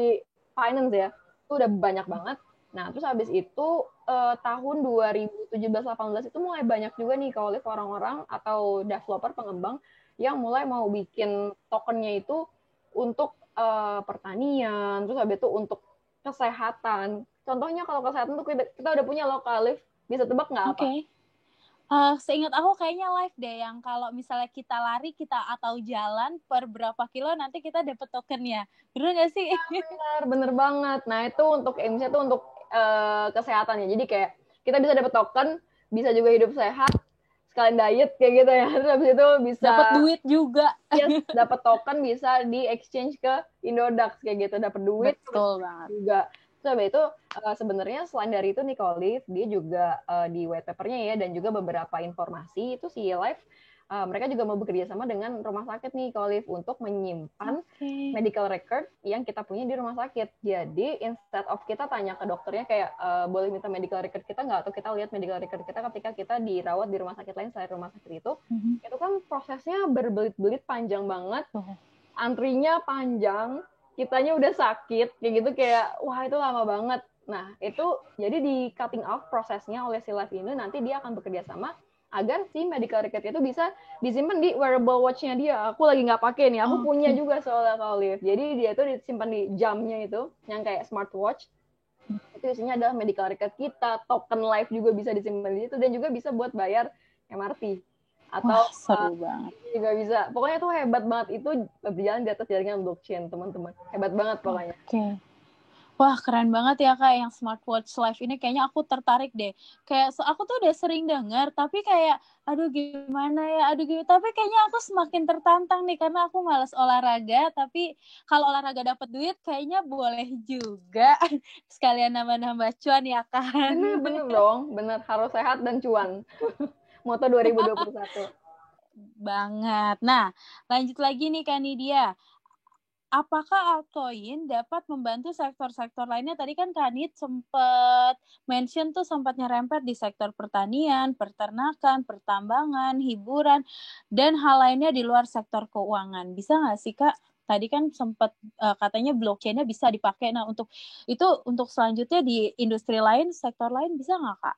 finance ya, itu udah banyak banget. Nah, terus habis itu tahun 2017-18 itu mulai banyak juga nih kalau orang-orang atau developer pengembang yang mulai mau bikin tokennya itu untuk pertanian, terus habis itu untuk kesehatan. Contohnya kalau kesehatan tuh kita udah punya lokal lift, bisa tebak nggak apa? Seingat aku kayaknya live deh yang kalau misalnya kita lari kita atau jalan per berapa kilo nanti kita dapet tokennya. Bener nggak sih? Bener banget. Nah itu untuk aimnya tuh untuk kesehatannya. Jadi kayak kita bisa dapet token, bisa juga hidup sehat, sekalian diet kayak gitu ya. Terus habis itu bisa dapat duit juga. Yes, dapat token bisa di exchange ke Indodax kayak gitu, dapat duit. Betul banget. Juga. Terus itu sebenarnya selain dari itu Nicolive dia juga di white papernya ya dan juga beberapa informasi itu si Life mereka juga mau bekerja sama dengan rumah sakit nih Nicolive untuk menyimpan medical record yang kita punya di rumah sakit. Jadi instead of kita tanya ke dokternya kayak boleh minta medical record kita nggak, atau kita lihat medical record kita ketika kita dirawat di rumah sakit lain selain rumah sakit itu kan prosesnya berbelit-belit panjang banget, antrinya panjang, kitanya udah sakit kayak gitu, kayak wah itu lama banget. Nah itu jadi di cutting off prosesnya oleh si Life ini, nanti dia akan bekerja sama agar si medical record itu bisa disimpan di wearable watch-nya dia. Aku lagi nggak pakai nih, aku punya juga soalnya kalau Live. Jadi dia tuh disimpan di jamnya itu, yang kayak smartwatch. Itu isinya adalah medical record kita, token Life juga bisa disimpan di situ, dan juga bisa buat bayar MRT. Atau seru banget. Juga bisa. Pokoknya tuh hebat banget, itu berjalan di atas jaringan blockchain, teman-teman. Hebat banget pokoknya. Wah, keren banget ya Kak yang smartwatch live ini. Kayaknya aku tertarik deh. Kayak aku tuh udah sering dengar, tapi kayak aduh gimana ya, tapi kayaknya aku semakin tertantang nih karena aku malas olahraga, tapi kalau olahraga dapat duit kayaknya boleh juga. Sekalian nambah-nambah cuan ya kan. Bener dong, bener, harus sehat dan cuan. Moto 2021. Banget. Nah, lanjut lagi nih Kak Nidia. Apakah altcoin dapat membantu sektor-sektor lainnya? Tadi kan Kanit sempat mention tuh sempat nyerempet di sektor pertanian, peternakan, pertambangan, hiburan, dan hal lainnya di luar sektor keuangan. Bisa nggak sih Kak? Tadi kan sempat katanya blockchain-nya bisa dipakai. Nah untuk itu untuk selanjutnya di industri lain, sektor lain bisa nggak Kak?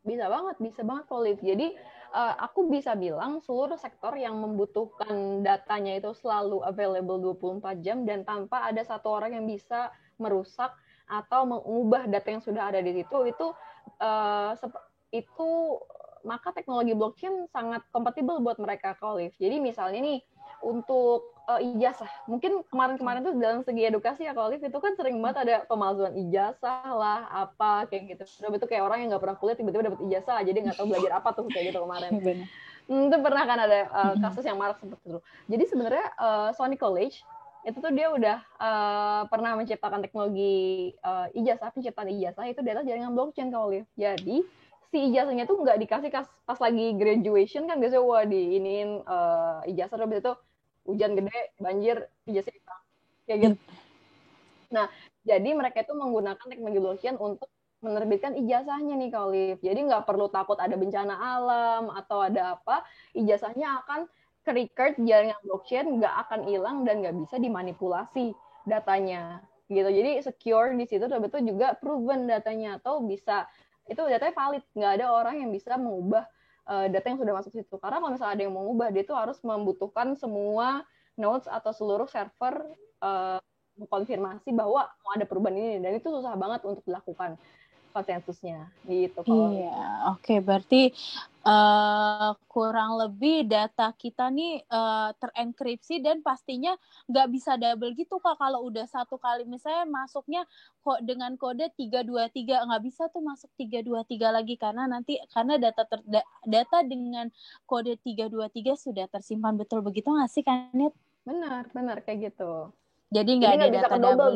Bisa banget Olive. Jadi aku bisa bilang seluruh sektor yang membutuhkan datanya itu selalu available 24 jam dan tanpa ada satu orang yang bisa merusak atau mengubah data yang sudah ada di situ, itu maka teknologi blockchain sangat kompatibel buat mereka, Olive. Jadi misalnya nih untuk ijazah, mungkin kemarin-kemarin tuh dalam segi edukasi ya Olive, itu kan sering banget ada pemalsuan ijazah lah, apa kayak gitu. Udah betul kayak orang yang nggak pernah kuliah tiba-tiba dapat ijazah, jadi nggak tahu belajar apa tuh kayak gitu kemarin. Itu pernah kan ada kasus yang marak seperti itu. Jadi sebenarnya Sony College itu tuh dia udah pernah menciptakan teknologi penciptaan ijazah itu di atas jaringan blockchain Olive. Jadi si ijazahnya tuh nggak dikasih pas lagi graduation kan biasanya wah diiniin ijazah, terus itu hujan gede, banjir, ijazah hilang. Kayak gitu. Nah, jadi mereka itu menggunakan teknologi blockchain untuk menerbitkan ijazahnya nih, Olive. Jadi nggak perlu takut ada bencana alam atau ada apa, ijazahnya akan ke-record jaringan blockchain, nggak akan hilang dan nggak bisa dimanipulasi datanya. Gitu. Jadi secure di situ, tapi itu juga proven datanya atau bisa itu datanya valid, nggak ada orang yang bisa mengubah data yang sudah masuk situ. Karena kalau misalnya ada yang mau mengubah, dia itu harus membutuhkan semua nodes atau seluruh server mengkonfirmasi bahwa mau ada perubahan ini, dan itu susah banget untuk dilakukan konsensusnya gitu. Iya, oke. Berarti kurang lebih data kita nih terenkripsi dan pastinya nggak bisa double gitu Kak. Kalau udah satu kali misalnya masuknya kok dengan kode 323 nggak bisa tuh masuk 323 lagi karena data dengan kode 323 sudah tersimpan, betul begitu nggak sih Kanit? Benar kayak gitu. Jadi nggak ada data double.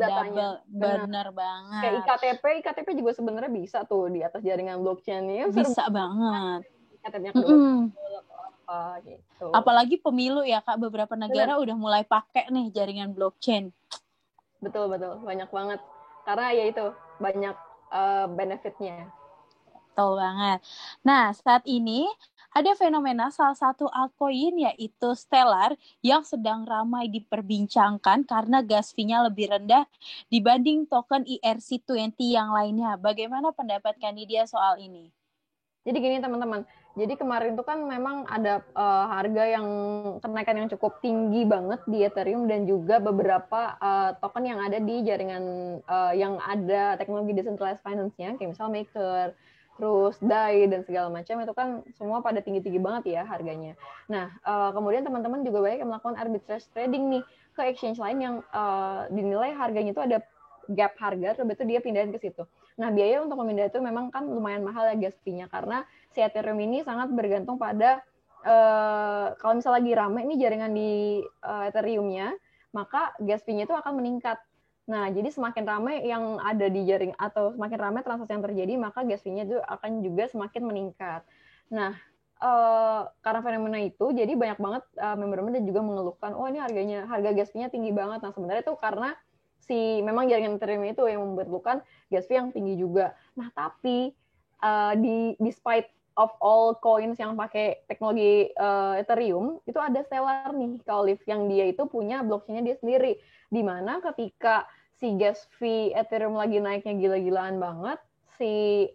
Bener banget. Kayak IKTP juga sebenarnya bisa tuh di atas jaringan blockchain-nya. Bisa banget. IKTP-nya kedua apa gitu. Apalagi pemilu ya Kak, beberapa negara udah mulai pakai nih jaringan blockchain. Betul, banyak banget. Karena ya itu, banyak benefitnya. Betul banget. Nah, saat ini ada fenomena salah satu altcoin yaitu Stellar yang sedang ramai diperbincangkan karena gas fee-nya lebih rendah dibanding token ERC20 yang lainnya. Bagaimana pendapat Kanidia soal ini? Jadi gini teman-teman, jadi kemarin tuh kan memang ada harga yang kenaikan yang cukup tinggi banget di Ethereum dan juga beberapa token yang ada di jaringan yang ada teknologi decentralized finance-nya, kayak misal Maker, terus DAI dan segala macam itu kan semua pada tinggi-tinggi banget ya harganya. Nah, kemudian teman-teman juga banyak yang melakukan arbitrage trading nih ke exchange lain yang dinilai harganya itu ada gap harga, terus itu dia pindahin ke situ. Nah, biaya untuk memindah itu memang kan lumayan mahal ya gas fee-nya, karena si Ethereum ini sangat bergantung pada kalau misalnya lagi rame nih jaringan di Ethereum-nya, maka gas fee-nya itu akan meningkat. Nah, jadi semakin ramai yang ada di jaring atau semakin ramai transaksi yang terjadi, maka gas fee-nya itu akan juga semakin meningkat. Nah, karena fenomena itu, jadi banyak banget member-member dan juga mengeluhkan, oh ini harga gas fee-nya tinggi banget. Nah, sebenarnya itu karena memang jaringan Ethereum itu yang membutuhkan gas fee yang tinggi juga. Nah, tapi despite of all coins yang pakai teknologi Ethereum, itu ada Stellar nih, Kaolif, yang dia itu punya blockchain-nya dia sendiri. Dimana ketika si gas fee Ethereum lagi naiknya gila-gilaan banget, si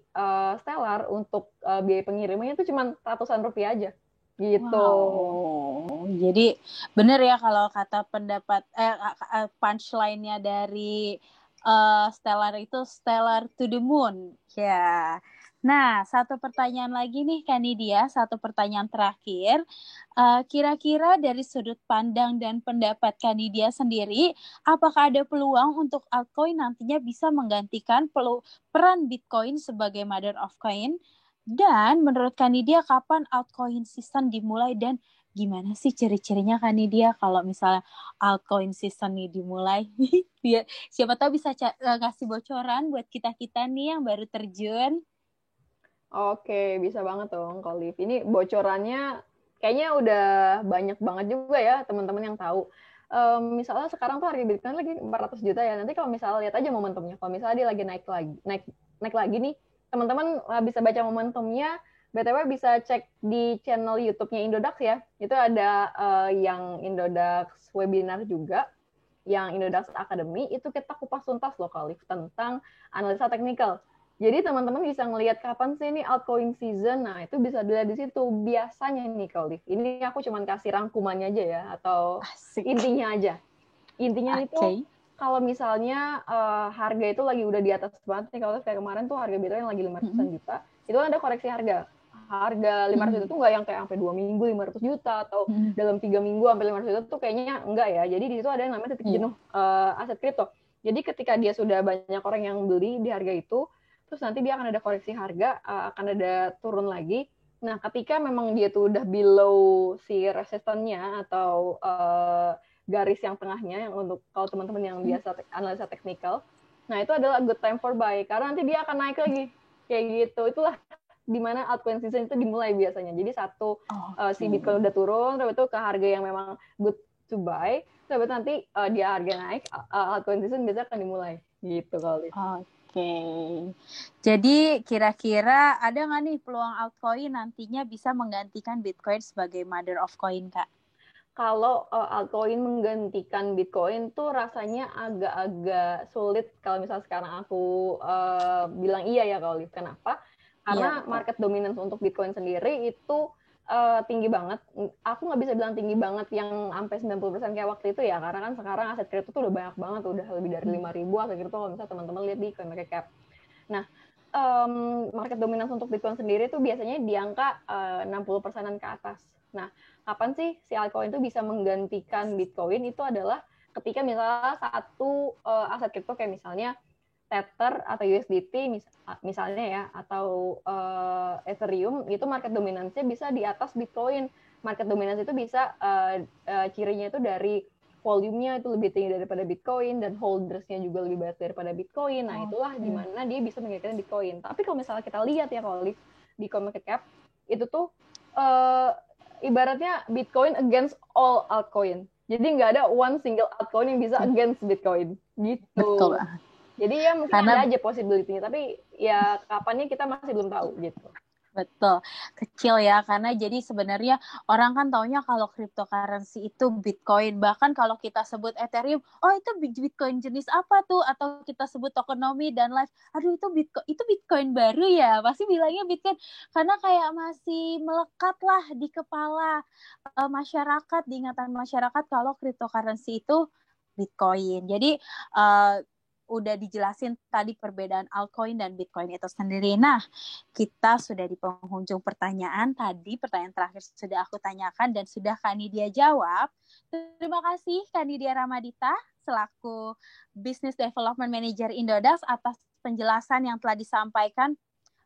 Stellar untuk biaya pengirimannya itu cuma ratusan rupiah aja. Gitu. Wow. Jadi benar ya kalau kata pendapat punchline-nya dari Stellar itu Stellar to the Moon. Ya. Nah, satu pertanyaan lagi nih Kanidia, satu pertanyaan terakhir. Kira-kira dari sudut pandang dan pendapat Kanidia sendiri, apakah ada peluang untuk altcoin nantinya bisa menggantikan peran Bitcoin sebagai mother of coin? Dan menurut Kanidia kapan altcoin season dimulai dan gimana sih ciri-cirinya Kanidia kalau misalnya altcoin season nih dimulai? Biar siapa tahu bisa kasih bocoran buat kita-kita nih yang baru terjun. Oke, bisa banget dong, Kolif. Ini bocorannya kayaknya udah banyak banget juga ya teman-teman yang tahu. Misalnya sekarang tuh harga Bitcoin lagi 400 juta ya. Nanti kalau misalnya lihat aja momentumnya. Kalau misalnya dia lagi naik lagi nih, teman-teman bisa baca momentumnya. BTW bisa cek di channel YouTube-nya Indodax ya. Itu ada yang Indodax webinar juga, yang Indodax Academy. Itu kita kupas tuntas loh, Kolif, tentang analisa teknikal. Jadi teman-teman bisa ngelihat kapan sih ini altcoin season. Nah, itu bisa dilihat di situ. Biasanya nih, Kalif. Ini aku cuma kasih rangkumannya aja ya, atau Asik. intinya aja. Intinya itu kalau misalnya harga itu lagi udah di atas banget nih, kalau kayak kemarin tuh harga Bitcoin lagi 500 juta, itu kan ada koreksi harga. Harga 500 juta tuh nggak yang kayak sampai 2 minggu 500 juta, atau dalam 3 minggu sampai 500 juta tuh kayaknya enggak ya. Jadi di situ ada yang namanya titik jenuh aset kripto. Jadi ketika dia sudah banyak orang yang beli di harga itu, terus nanti dia akan ada koreksi harga, akan ada turun lagi. Nah, ketika memang dia tuh udah below si resistannya atau garis yang tengahnya, yang untuk kalau teman-teman yang biasa analisa teknikal, nah itu adalah good time for buy, karena nanti dia akan naik lagi. Kayak gitu. Itulah dimana altcoin season itu dimulai biasanya. Jadi si Bitcoin udah turun, terus itu ke harga yang memang good to buy, terus nanti dia harga naik, altcoin season biasanya akan dimulai. Gitu kali. Oke. Jadi kira-kira ada nggak nih peluang altcoin nantinya bisa menggantikan Bitcoin sebagai mother of coin, Kak? Kalau altcoin menggantikan Bitcoin tuh rasanya agak-agak sulit kalau misal sekarang aku bilang iya ya, Kak Olive. Kenapa? Karena market dominance untuk Bitcoin sendiri itu tinggi banget. Aku nggak bisa bilang tinggi banget yang sampai 90% kayak waktu itu ya, karena kan sekarang aset kripto tuh udah banyak banget, udah lebih dari 5.000 aset kripto kalau misalnya teman-teman lihat di CoinMarketCap. Nah, market dominance untuk Bitcoin sendiri tuh biasanya di angka 60%-an ke atas. Nah, kapan sih si altcoin itu bisa menggantikan Bitcoin? Itu adalah ketika misalnya satu aset kripto kayak misalnya Tether atau USDT misalnya ya, atau Ethereum, itu market dominance-nya bisa di atas Bitcoin. Market dominance itu bisa cirinya itu dari volume-nya itu lebih tinggi daripada Bitcoin, dan holders-nya juga lebih banyak daripada Bitcoin. Nah, itulah di mana dia bisa menggantikan Bitcoin. Tapi kalau misalnya kita lihat ya, kalau di CoinMarketCap, itu tuh ibaratnya Bitcoin against all altcoin. Jadi nggak ada one single altcoin yang bisa against Bitcoin Betul gitu. banget. Jadi ya mungkin Karena ada aja possibility-nya, tapi ya kapannya kita masih belum tahu gitu. betul, kecil ya, karena jadi sebenarnya orang kan taunya kalau cryptocurrency itu Bitcoin, bahkan kalau kita sebut Ethereum, oh itu Bitcoin jenis apa tuh, atau kita sebut tokenomics dan live, aduh itu Bitcoin baru ya, pasti bilangnya Bitcoin, karena kayak masih melekat lah di kepala masyarakat, di ingatan masyarakat kalau cryptocurrency itu Bitcoin. Jadi udah dijelasin tadi perbedaan altcoin dan Bitcoin itu sendiri. Nah, kita sudah di penghujung pertanyaan. Tadi pertanyaan terakhir sudah aku tanyakan dan sudah Kak Nidia jawab. Terima kasih Kak Nidia Ramadita selaku Business Development Manager Indodax atas penjelasan yang telah disampaikan.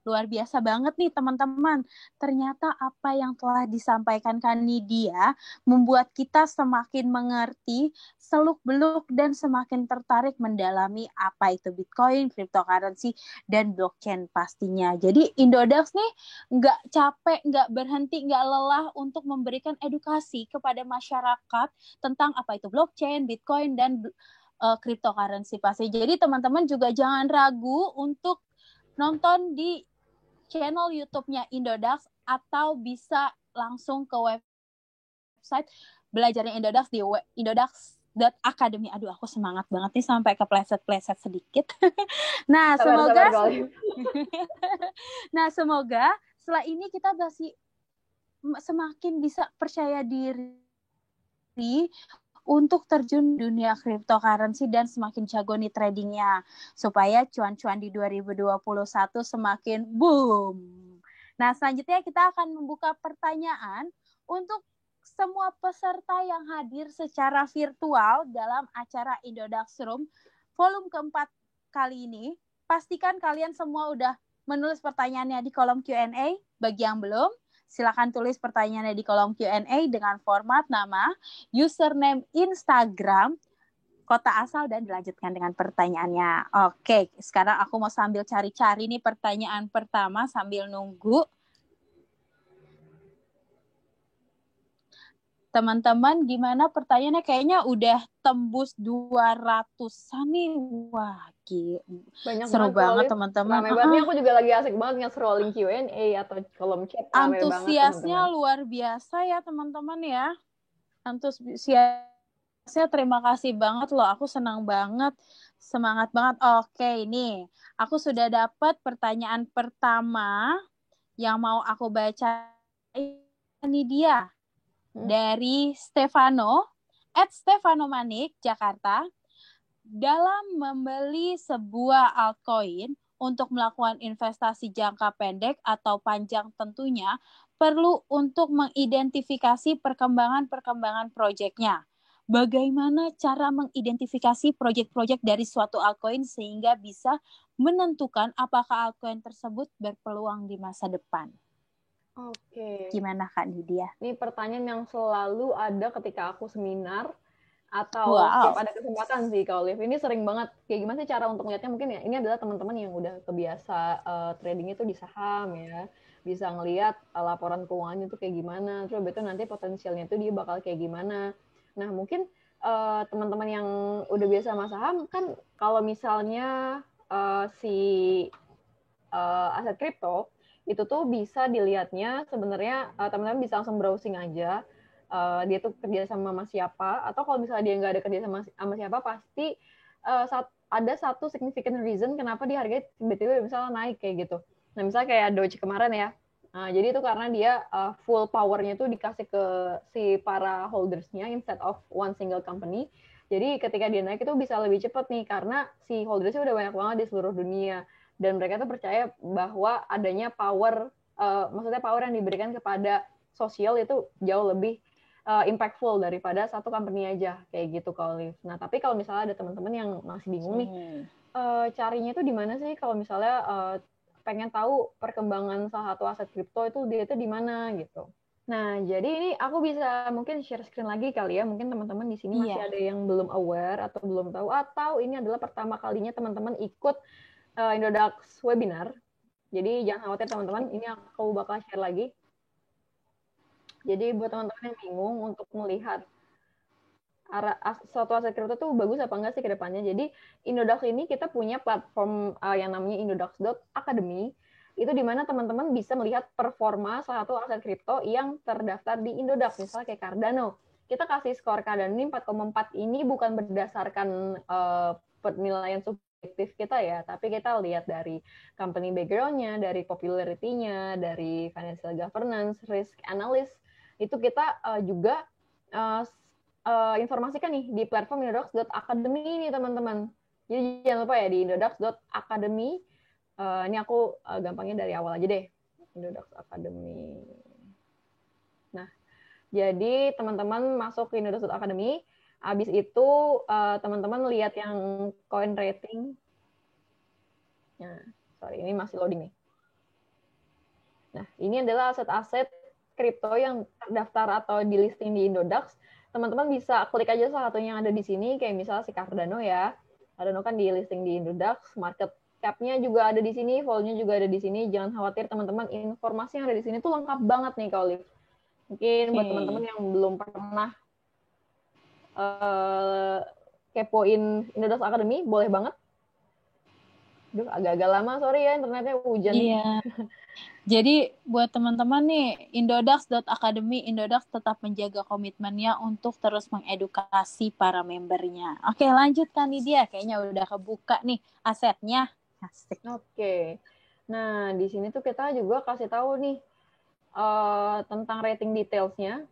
Luar biasa banget nih teman-teman. Ternyata apa yang telah disampaikan Kak Nidia membuat kita semakin mengerti seluk-beluk dan semakin tertarik mendalami apa itu Bitcoin, cryptocurrency, dan blockchain pastinya. Jadi Indodax nih nggak capek, nggak berhenti, nggak lelah untuk memberikan edukasi kepada masyarakat tentang apa itu blockchain, Bitcoin, dan cryptocurrency pasti. Jadi teman-teman juga jangan ragu untuk nonton di channel YouTube-nya Indodax atau bisa langsung ke website belajarnya Indodax di indodax.academy. Aduh, aku semangat banget nih sampai kepleset-pleset sedikit. Nah, Sabar-sabar kalau nah, semoga setelah ini kita masih semakin bisa percaya diri untuk terjun dunia cryptocurrency dan semakin jago nih tradingnya supaya cuan-cuan di 2021 semakin boom. Nah, selanjutnya kita akan membuka pertanyaan untuk semua peserta yang hadir secara virtual dalam acara Indodax Room volume keempat kali ini. Pastikan kalian semua udah menulis pertanyaannya di kolom Q&A. Bagi yang belum, silakan tulis pertanyaannya di kolom Q&A dengan format nama, username Instagram, kota asal, dan dilanjutkan dengan pertanyaannya. Oke, sekarang aku mau sambil cari-cari nih pertanyaan pertama sambil nunggu. Teman-teman, gimana pertanyaannya? Kayaknya udah tembus 200-an nih. Wah, banyak seru banget kalau banget Liv. teman-teman. Rame banget nih, aku juga lagi asik banget nge-scrolling Q&A atau kolom chat, rame banget Antusiasnya teman-teman. luar biasa ya teman-teman ya. Antusiasnya terima kasih banget loh. Aku senang banget. Semangat banget. Oke, ini aku sudah dapat pertanyaan pertama yang mau aku baca. Ini dia dari Stefano @Stefano Manik, Jakarta. Dalam membeli sebuah altcoin untuk melakukan investasi jangka pendek atau panjang tentunya perlu untuk mengidentifikasi perkembangan proyeknya. Bagaimana cara mengidentifikasi proyek-proyek dari suatu altcoin sehingga bisa menentukan apakah altcoin tersebut berpeluang di masa depan? Oke. Gimana Kak Nidia? Ini pertanyaan yang selalu ada ketika aku seminar atau setiap Wow. ada kesempatan sih kalau Liv. Ini sering banget. Kayak gimana sih cara untuk melihatnya? Mungkin ya ini adalah teman-teman yang udah kebiasa trading itu di saham ya. Bisa ngelihat laporan keuangannya itu kayak gimana. Terus betul nanti potensialnya itu dia bakal kayak gimana. Nah, mungkin teman-teman yang udah biasa sama saham kan kalau misalnya si aset kripto itu tuh bisa dilihatnya sebenarnya teman-teman bisa langsung browsing aja dia tuh kerja sama siapa, atau kalau misalnya dia nggak ada kerja sama siapa pasti ada satu significant reason kenapa dia harganya tiba-tiba misalnya naik kayak gitu. Nah misalnya kayak Doge kemarin ya, jadi itu karena dia full powernya itu dikasih ke si para holdersnya instead of one single company. Jadi ketika dia naik itu bisa lebih cepat nih karena si holdersnya udah banyak banget di seluruh dunia dan mereka tuh percaya bahwa adanya power, maksudnya power yang diberikan kepada sosial itu jauh lebih impactful daripada satu company aja kayak gitu kalau Liv. Nah tapi kalau misalnya ada teman-teman yang masih bingung nih carinya itu di mana sih kalau misalnya pengen tahu perkembangan salah satu aset kripto itu dia itu di mana gitu. Nah, jadi ini aku bisa mungkin share screen lagi kali ya. Mungkin teman-teman di sini masih ada yang belum aware atau belum tahu, atau ini adalah pertama kalinya teman-teman ikut Indodax webinar. Jadi jangan khawatir teman-teman, ini aku bakal share lagi. Jadi buat teman-teman yang bingung untuk melihat suatu aset kripto tuh bagus apa enggak sih ke depannya. Jadi Indodax ini kita punya platform yang namanya indodax.academy. Itu di mana teman-teman bisa melihat performa salah satu aset kripto yang terdaftar di Indodax, misalnya kayak Cardano. Kita kasih skor Cardano ini 4,4 ini bukan berdasarkan penilaian subjektif kita ya, tapi kita lihat dari company background-nya, dari popularity-nya, dari financial governance, risk analysis. Itu kita juga informasikan nih di platform indodax.academy ini teman-teman. Jadi jangan lupa ya di indodax.academy. Ini aku gampangnya dari awal aja deh. Indodax Academy. Nah, jadi teman-teman masuk ke indodax.academy. Habis itu teman-teman lihat yang coin rating. Nah, sorry, ini masih loading nih. Nah, ini adalah aset-aset kripto yang terdaftar atau di listing di Indodax. Teman-teman bisa klik aja salah satunya yang ada di sini, kayak misalnya si Cardano ya. Cardano kan di listing di Indodax, market cap-nya juga ada di sini, volume-nya juga ada di sini. Jangan khawatir teman-teman, informasi yang ada di sini tuh lengkap banget nih Kak Olive. Mungkin buat teman-teman yang belum pernah kepoin Indodax Academy, boleh banget. Duh, agak-agak lama, sorry ya internetnya hujan. Iya. Jadi buat teman-teman nih, indodax.academy, Indodax tetap menjaga komitmennya untuk terus mengedukasi para membernya. Oke, lanjutkan nih dia. Kayaknya udah kebuka nih asetnya. Asik. Oke. Nah, di sini tuh kita juga kasih tahu nih tentang rating details-nya.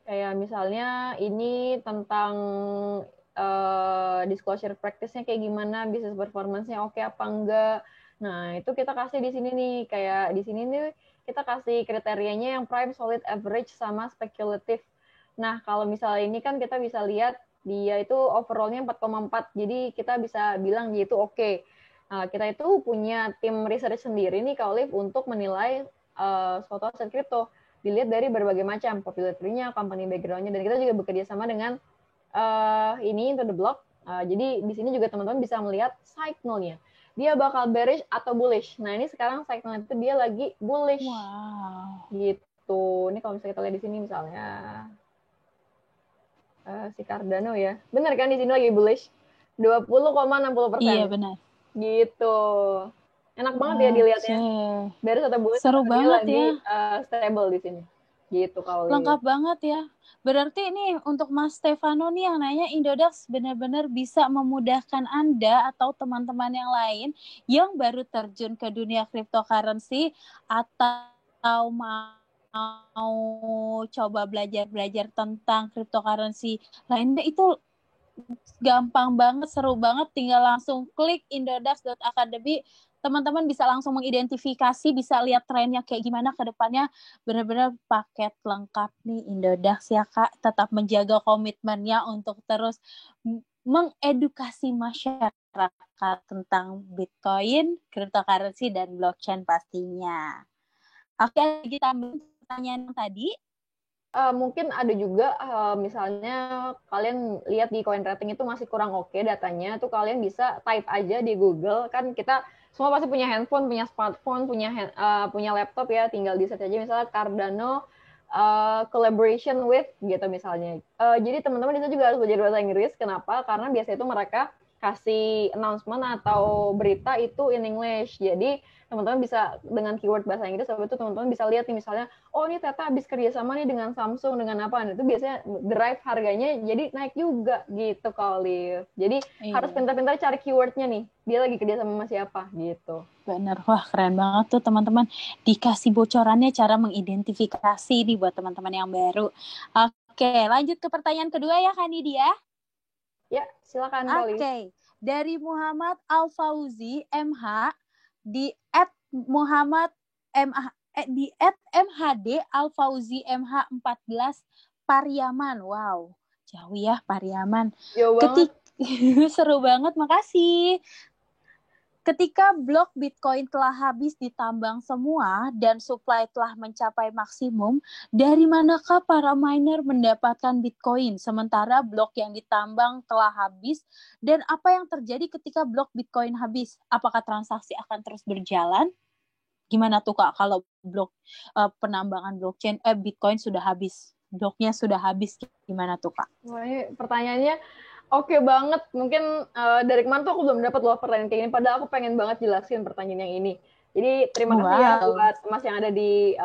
Kayak misalnya ini tentang disclosure practice-nya kayak gimana, business performance-nya oke apa enggak. Nah, itu kita kasih di sini nih. Kayak di sini nih kita kasih kriterianya yang prime, solid, average, sama speculative. Nah, kalau misalnya ini kan kita bisa lihat dia itu overall-nya 4,4. Jadi kita bisa bilang dia itu oke. Nah, kita itu punya tim research sendiri nih, Kak Olive, untuk menilai suatu aset kripto. Dilihat dari berbagai macam, popularity-nya, company background-nya, dan kita juga bekerja sama dengan ini Into the Block. Jadi di sini juga teman-teman bisa melihat signal-nya. Dia bakal bearish atau bullish. Nah, ini sekarang signal itu dia lagi bullish. Wow. Gitu. Ini kalau misalnya kita lihat di sini misalnya si Cardano ya. Benar kan di sini lagi bullish? 20,60%. Iya, benar. Gitu. Enak banget ya dilihatnya. Bearish atau bullish, seru dia banget lagi ya. Stable di sini. Gitu kali. Lengkap banget ya. Berarti ini untuk Mas Stefano nih yang nanya, Indodax benar-benar bisa memudahkan Anda atau teman-teman yang lain yang baru terjun ke dunia cryptocurrency atau mau coba belajar-belajar tentang cryptocurrency lainnya. Itu gampang banget, seru banget, tinggal langsung klik indodax.academy. Teman-teman bisa langsung mengidentifikasi, bisa lihat trennya kayak gimana ke depannya. Benar-benar paket lengkap nih Indodax ya Kak. Tetap menjaga komitmennya untuk terus mengedukasi masyarakat tentang Bitcoin, cryptocurrency, dan blockchain pastinya. Oke, kita ambil pertanyaan yang tadi. Mungkin ada juga misalnya kalian lihat di coin rating itu masih kurang oke datanya, tuh kalian bisa type aja di Google. Kan kita semua pasti punya handphone, punya smartphone, punya laptop ya, tinggal di search aja misalnya Cardano collaboration with gitu misalnya. Jadi teman-teman itu juga harus belajar bahasa Inggris. Kenapa? Karena biasanya itu mereka kasih announcement atau berita itu in English. Jadi teman-teman bisa dengan keyword bahasa Inggris, habis itu teman-teman bisa lihat nih misalnya, oh ini ternyata habis kerjasama nih dengan Samsung, dengan apa, nah, itu biasanya drive harganya jadi naik juga gitu Olive. Jadi harus pintar-pintar cari keywordnya nih, dia lagi kerjasama sama siapa gitu. Bener, wah keren banget tuh teman-teman. Dikasih bocorannya cara mengidentifikasi nih buat teman-teman yang baru. Oke, lanjut ke pertanyaan kedua ya Kanidia. Ya, silakan Olive. Oke, dari Muhammad Al-Fauzi MH di @Muhammad MH di @MHD Al-Fauzi MH 14 Pariaman. Wow, jauh ya Pariaman. Jauh banget. Seru banget, makasih. Ketika blok Bitcoin telah habis ditambang semua dan supply telah mencapai maksimum, dari manakah para miner mendapatkan Bitcoin sementara blok yang ditambang telah habis, dan apa yang terjadi ketika blok Bitcoin habis? Apakah transaksi akan terus berjalan? Gimana tuh Kak kalau blok penambangan blockchain Bitcoin sudah habis? bloknya sudah habis, gimana tuh Kak? Wah, ini pertanyaannya oke banget. Mungkin dari kemarin tuh aku belum dapat loh pertanyaan kayak ini. Padahal aku pengen banget jelasin pertanyaan yang ini. Jadi terima kasih ya buat Mas yang ada di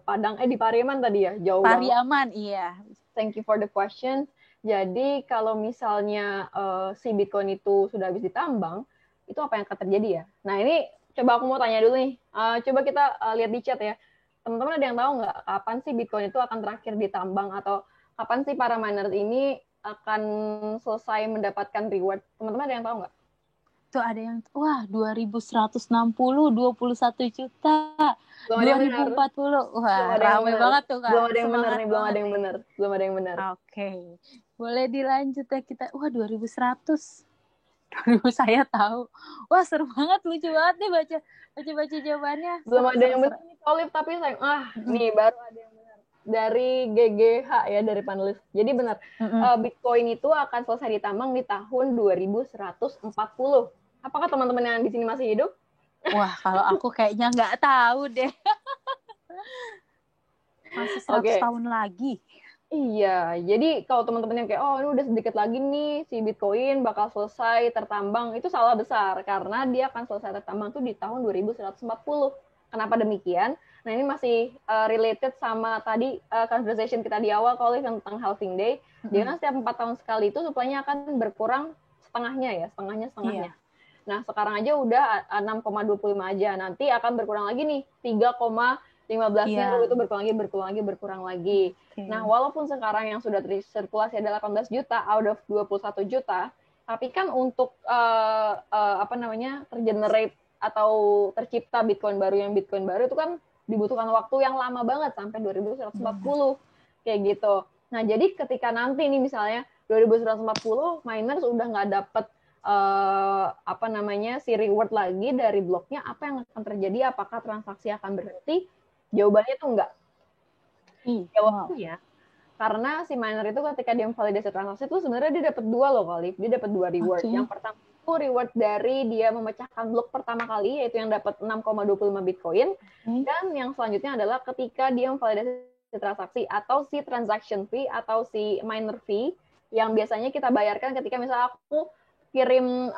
Padang, di Pariaman tadi ya, jauh banget. Pariaman, iya. Thank you for the question. Jadi kalau misalnya si Bitcoin itu sudah habis ditambang, itu apa yang akan terjadi ya? Nah ini coba aku mau tanya dulu nih. Coba kita lihat di chat ya. Teman-teman ada yang tahu nggak kapan sih Bitcoin itu akan terakhir ditambang atau kapan sih para miner ini akan selesai mendapatkan reward? Teman-teman ada yang tahu nggak? Tuh ada yang, wah 2160, 21 juta, Belum ada yang 2040. Wah, ramai banget tuh Kak. Belum ada yang benar Semangat nih, belum ada yang banget. benar. Belum ada yang benar. Oke. Boleh dilanjut ya kita. Wah, 2100. 2000 saya tahu. Wah, seru banget, lucu banget nih baca jawabannya. Belum ada yang benar nih, Olive, tapi sayang. Nih baru ada yang benar. Dari GGH ya, dari panelis. Jadi benar, Bitcoin itu akan selesai ditambang di tahun 2140. Apakah teman-teman yang di sini masih hidup? Wah, kalau aku kayaknya nggak tahu deh. Masih 100 tahun lagi. Iya, jadi kalau teman-teman yang kayak, oh ini udah sedikit lagi nih si Bitcoin bakal selesai tertambang, itu salah besar. Karena dia akan selesai tertambang tuh di tahun 2140. Kenapa demikian? Nah ini masih related sama tadi conversation kita di awal, kalau tentang halving day. Dia kan setiap 4 tahun sekali itu supply-nya akan berkurang setengahnya ya, setengahnya. Iya. Nah sekarang aja udah 6,25 aja, nanti akan berkurang lagi nih, 3,15-nya itu berkurang lagi. Nah, walaupun sekarang yang sudah tersirkulasi ada 18 juta out of 21 juta, tapi kan untuk tergenerate atau tercipta Bitcoin baru itu kan dibutuhkan waktu yang lama banget sampai 2140 kayak gitu. Nah, jadi ketika nanti nih misalnya 2140 miners udah nggak dapet si reward lagi dari bloknya, apa yang akan terjadi? Apakah transaksi akan berhenti? Jawabannya tuh enggak. Jawabannya karena si miner itu ketika dia memvalidasi transaksi itu sebenarnya dia dapat 2 loh kali, dia dapat 2 reward. Yang pertama itu reward dari dia memecahkan blok pertama kali, yaitu yang dapat 6,25 Bitcoin. Dan yang selanjutnya adalah ketika dia memvalidasi transaksi atau si transaction fee atau si miner fee yang biasanya kita bayarkan ketika misalnya aku kirim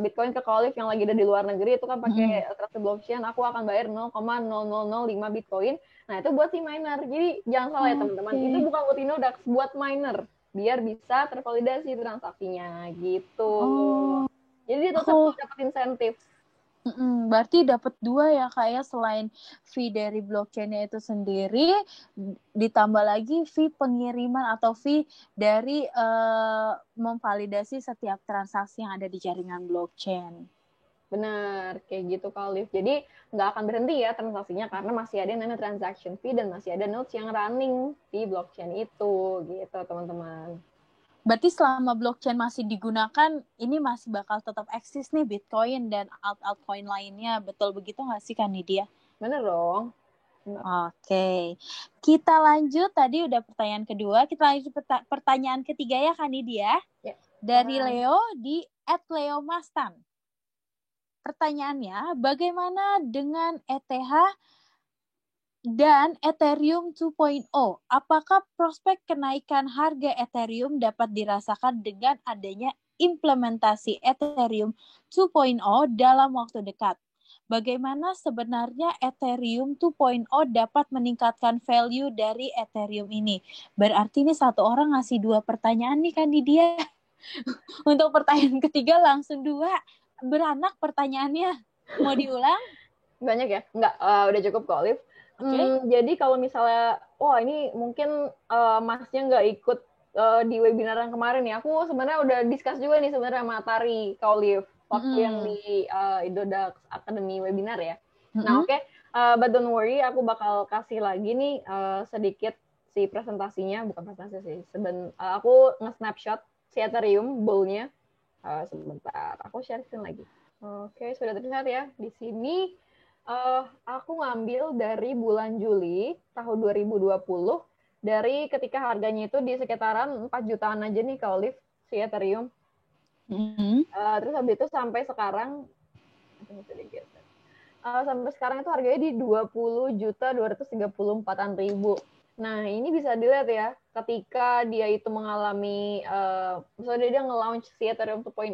Bitcoin ke Olive yang lagi ada di luar negeri, itu kan pakai transaksi blockchain, aku akan bayar 0,0005 Bitcoin. Nah, itu buat si miner. Jadi jangan salah ya teman-teman, itu bukan buat Inodax, buat miner. Biar bisa tervalidasi transaksinya gitu. Jadi dia tetap dapat insentif. Berarti dapat 2 ya kayak selain fee dari blockchain-nya itu sendiri, ditambah lagi fee pengiriman atau fee dari memvalidasi setiap transaksi yang ada di jaringan blockchain. Benar, kayak gitu Kak Olive. Jadi nggak akan berhenti ya transaksinya karena masih ada namanya transaction fee dan masih ada nodes yang running di blockchain itu, gitu teman-teman. Berarti selama blockchain masih digunakan, ini masih bakal tetap eksis nih Bitcoin dan altcoin lainnya. Betul begitu nggak sih Kak Nidia? Bener dong. Oke. Kita lanjut, tadi udah pertanyaan kedua. Kita lanjut pertanyaan ketiga ya Kak Nidia. Dari Leo di @leomastan. Pertanyaannya, bagaimana dengan ETH dan Ethereum 2.0? Apakah prospek kenaikan harga Ethereum dapat dirasakan dengan adanya implementasi Ethereum 2.0 dalam waktu dekat? Bagaimana sebenarnya Ethereum 2.0 dapat meningkatkan value dari Ethereum ini? Berarti ini satu orang ngasih 2 pertanyaan nih kan di dia. Untuk pertanyaan ketiga langsung 2. Beranak pertanyaannya. Mau diulang? Banyak ya? Enggak, udah cukup kok, Liv. Jadi kalau misalnya, ini mungkin masnya nggak ikut di webinar yang kemarin nih. Aku sebenarnya udah discuss juga nih sebenarnya sama Tari, Kak Liv, waktu yang di Inodax Academy webinar ya. Nah, oke. But don't worry, aku bakal kasih lagi nih sedikit si presentasinya, bukan presentasi sih. Aku nge-snapshot si Ethereum bull-nya. Sebentar, aku share screen lagi. Oke, sudah terlihat ya di sini. Aku ngambil dari bulan Juli tahun 2020 dari ketika harganya itu di sekitaran 4 jutaan aja nih kalau Olive si Ethereum. Terus habis itu sampai sekarang sampai sekarang itu harganya di 20.234.000. Nah, ini bisa dilihat ya, ketika dia itu mengalami, misalnya dia nge-launch si Ethereum 2.0,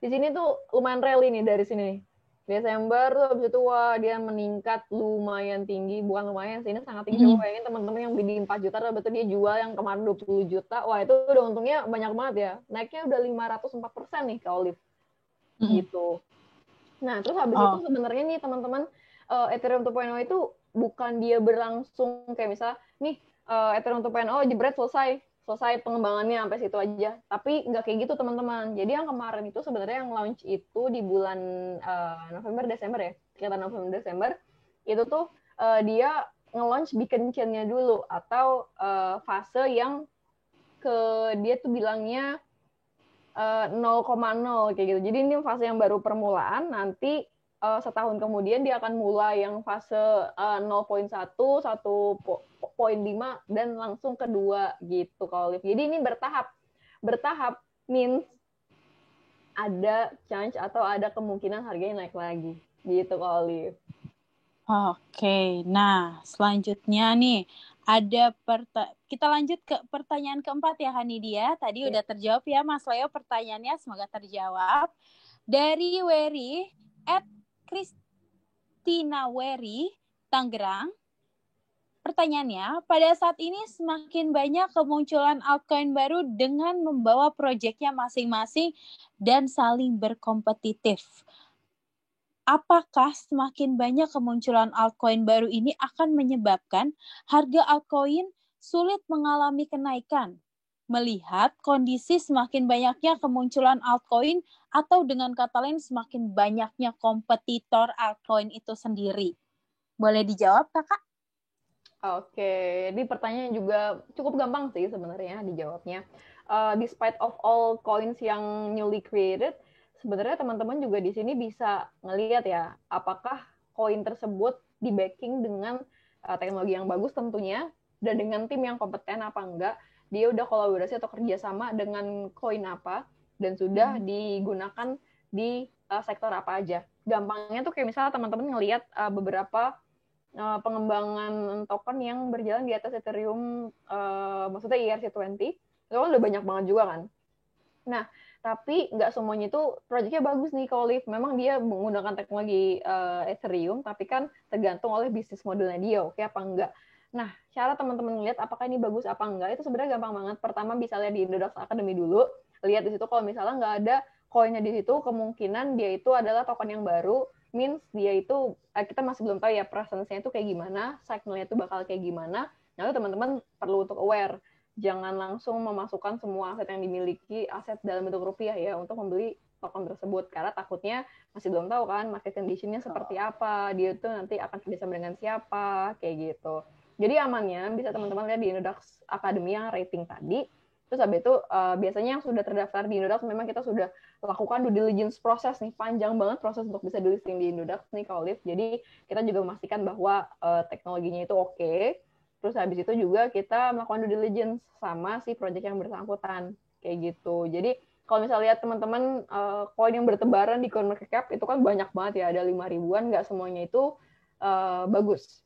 di sini tuh lumayan rally nih dari sini nih. Desember tuh habis itu wah dia meningkat lumayan tinggi, bukan lumayan sih, ini sangat tinggi. Coba bayangin teman-teman yang beli 4 juta, betul dia jual yang kemarin 20 juta, wah itu udah untungnya banyak banget ya. Naiknya udah 504% nih ke Olive, gitu. Nah, terus habis itu sebenarnya nih teman-teman, Ethereum 2.0 itu bukan dia berlangsung kayak misalnya nih Ethereum 2.0 jebret selesai pengembangannya sampai situ aja. Tapi nggak kayak gitu teman-teman. Jadi yang kemarin itu sebenarnya yang launch itu di bulan November Desember ya, sekitar November Desember itu tuh dia nge-launch beacon chain-nya dulu atau fase yang dia tuh bilangnya 0,0 kayak gitu. Jadi ini fase yang baru permulaan, nanti setahun kemudian dia akan mulai yang fase 0,1, 1,5 dan langsung kedua gitu kalau Olive. Jadi ini bertahap. Bertahap means ada chance atau ada kemungkinan harganya naik lagi gitu kalau Olive. Oke, nah selanjutnya nih ada kita lanjut ke pertanyaan keempat ya Hanidia. Tadi udah terjawab ya Mas Leo pertanyaannya, semoga terjawab. Dari Wery @Kristina Wery Tangerang. Pertanyaannya, pada saat ini semakin banyak kemunculan altcoin baru dengan membawa proyeknya masing-masing dan saling berkompetitif. Apakah semakin banyak kemunculan altcoin baru ini akan menyebabkan harga altcoin sulit mengalami kenaikan? Melihat kondisi semakin banyaknya kemunculan altcoin atau dengan kata lain semakin banyaknya kompetitor altcoin itu sendiri. Boleh dijawab, Kakak? Oke, ini pertanyaan juga cukup gampang sih sebenarnya dijawabnya. Despite of all coins yang newly created, sebenarnya teman-teman juga di sini bisa ngelihat ya, apakah koin tersebut di backing dengan teknologi yang bagus tentunya, dan dengan tim yang kompeten apa enggak, dia udah kolaborasi atau kerjasama dengan koin apa, dan sudah digunakan di sektor apa aja. Gampangnya tuh kayak misalnya teman-teman ngelihat beberapa pengembangan token yang berjalan di atas Ethereum, maksudnya ERC20, itu kan udah banyak banget juga kan. Nah, tapi nggak semuanya itu proyeknya bagus nih kalau Olive. Memang dia menggunakan teknologi Ethereum, tapi kan tergantung oleh bisnis modelnya dia, oke apa enggak. Nah, cara teman-teman ngeliat apakah ini bagus apa enggak, itu sebenarnya gampang banget. Pertama bisa lihat di Indodax Academy dulu, lihat di situ kalau misalnya nggak ada koinnya di situ, kemungkinan dia itu adalah token yang baru, means dia itu kita masih belum tahu ya presence-nya itu kayak gimana, signal-nya itu bakal kayak gimana. Lalu teman-teman perlu untuk aware, jangan langsung memasukkan semua aset yang dimiliki aset dalam bentuk rupiah ya untuk membeli token tersebut, karena takutnya masih belum tahu kan market condition-nya seperti apa, dia itu nanti akan kerjasama dengan siapa kayak gitu. Jadi amannya bisa teman-teman lihat di Indodax Academy yang rating tadi. Terus habis itu biasanya yang sudah terdaftar di Indodax memang kita sudah lakukan due diligence proses nih, panjang banget proses untuk bisa di listing di Indodax nih kalau Olive. Jadi kita juga memastikan bahwa teknologinya itu oke. Terus habis itu juga kita melakukan due diligence sama si project yang bersangkutan kayak gitu. Jadi kalau misalnya lihat teman-teman koin yang bertebaran di CoinMarketCap itu kan banyak banget ya, ada 5 ribuan, nggak semuanya itu bagus.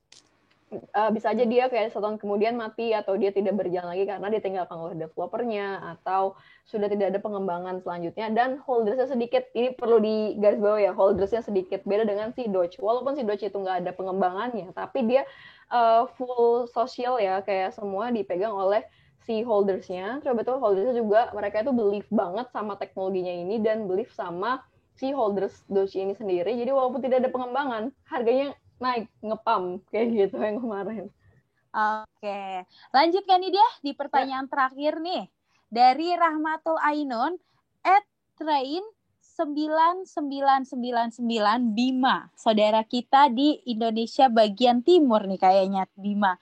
Bisa aja dia kayak setahun kemudian mati atau dia tidak berjalan lagi karena ditinggalkan oleh developernya atau sudah tidak ada pengembangan selanjutnya dan holdersnya sedikit. Ini perlu digarisbawahi ya, holdersnya sedikit. Beda dengan si Doge. Walaupun si Doge itu nggak ada pengembangannya, tapi dia full social ya, kayak semua dipegang oleh si holdersnya. Coba betul holdersnya juga mereka itu believe banget sama teknologinya ini dan believe sama si holders Doge ini sendiri. Jadi walaupun tidak ada pengembangan, harganya naik ngepam kayak gitu yang kemarin. Oke, lanjutkan nih dia di pertanyaan terakhir nih dari Rahmatul Ainun @train 9999 Bima, saudara kita di Indonesia bagian timur nih kayaknya Bima,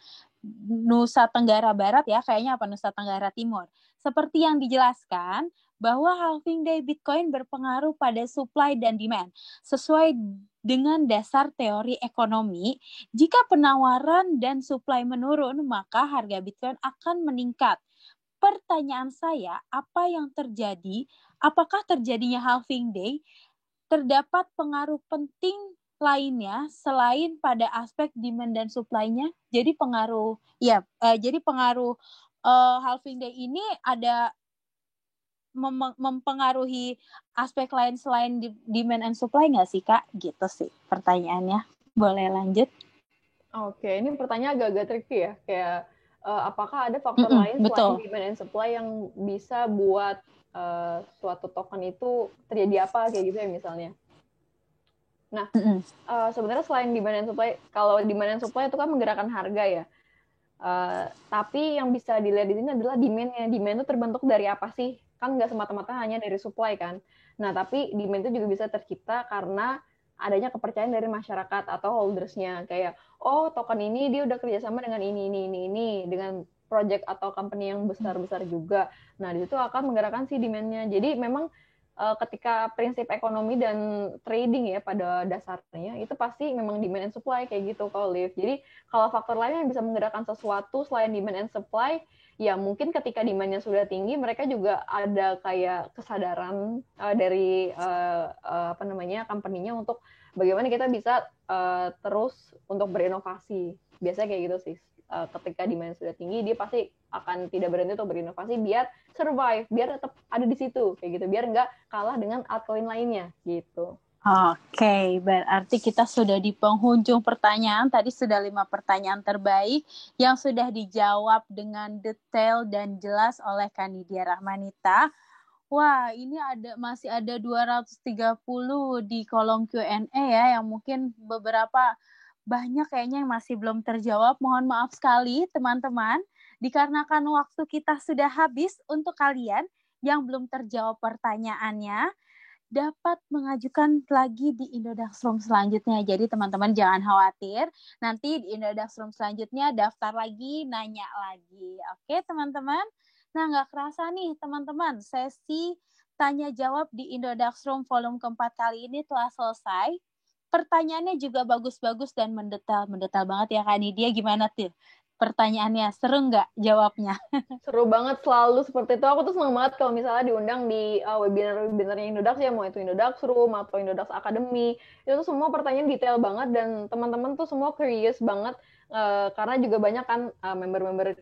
Nusa Tenggara Barat ya kayaknya, apa Nusa Tenggara Timur. Seperti yang dijelaskan bahwa halving day Bitcoin berpengaruh pada supply dan demand sesuai dengan dasar teori ekonomi. Jika penawaran dan supply menurun, maka harga Bitcoin akan meningkat. Pertanyaan saya, apa yang terjadi? Apakah terjadinya halving day terdapat pengaruh penting lainnya selain pada aspek demand dan supply-nya? Jadi pengaruh halving day ini ada mempengaruhi aspek lain selain demand and supply nggak sih Kak? Gitu sih pertanyaannya. Boleh lanjut? Oke, ini pertanyaan agak-agak tricky ya. Kayak apakah ada faktor lain selain betul. demand and supply yang bisa buat suatu token itu terjadi apa kayak gitu ya misalnya. Nah, sebenarnya selain demand and supply, kalau demand and supply itu kan menggerakkan harga ya. Tapi yang bisa dilihat di sini adalah demand-nya. Demand itu terbentuk dari apa sih? Kan nggak semata-mata hanya dari supply kan. Nah, tapi demand itu juga bisa tercipta karena adanya kepercayaan dari masyarakat atau holders-nya. Kayak, oh token ini dia udah kerjasama dengan ini. Dengan project atau company yang besar-besar juga. Nah, di situ akan menggerakkan si demand-nya. Jadi memang ketika prinsip ekonomi dan trading ya pada dasarnya itu pasti memang demand and supply kayak gitu kalau Liv. Jadi kalau faktor lain yang bisa menggerakkan sesuatu selain demand and supply, ya mungkin ketika demandnya sudah tinggi, mereka juga ada kayak kesadaran dari company-nya untuk bagaimana kita bisa terus untuk berinovasi. Biasanya kayak gitu sih. Ketika demand sudah tinggi, dia pasti akan tidak berhenti untuk berinovasi biar survive, biar tetap ada di situ kayak gitu, biar nggak kalah dengan altcoin lainnya gitu. Oke, berarti kita sudah di penghujung pertanyaan. Tadi sudah 5 pertanyaan terbaik yang sudah dijawab dengan detail dan jelas oleh Kanidia Rahmanita. Wah, ini masih ada 230 di kolom Q&A ya, yang mungkin beberapa banyak kayaknya yang masih belum terjawab. Mohon maaf sekali teman-teman, dikarenakan waktu kita sudah habis. Untuk kalian yang belum terjawab pertanyaannya, dapat mengajukan lagi di Indodax Room selanjutnya. Jadi teman-teman jangan khawatir, nanti di Indodax Room selanjutnya daftar lagi, nanya lagi. Oke teman-teman? Nah nggak kerasa nih teman-teman, sesi tanya jawab di Indodax Room volume keempat kali ini telah selesai. Pertanyaannya juga bagus-bagus dan mendetail banget ya Kak Nidia. Gimana tuh pertanyaannya? Seru nggak jawabnya? Seru banget, selalu seperti itu. Aku tuh senang banget kalau misalnya diundang di webinar-webinarnya Indodax ya, mau itu Indodax Room atau Indodax Academy. Itu tuh semua pertanyaan detail banget dan teman-teman tuh semua curious banget karena juga banyak kan member-member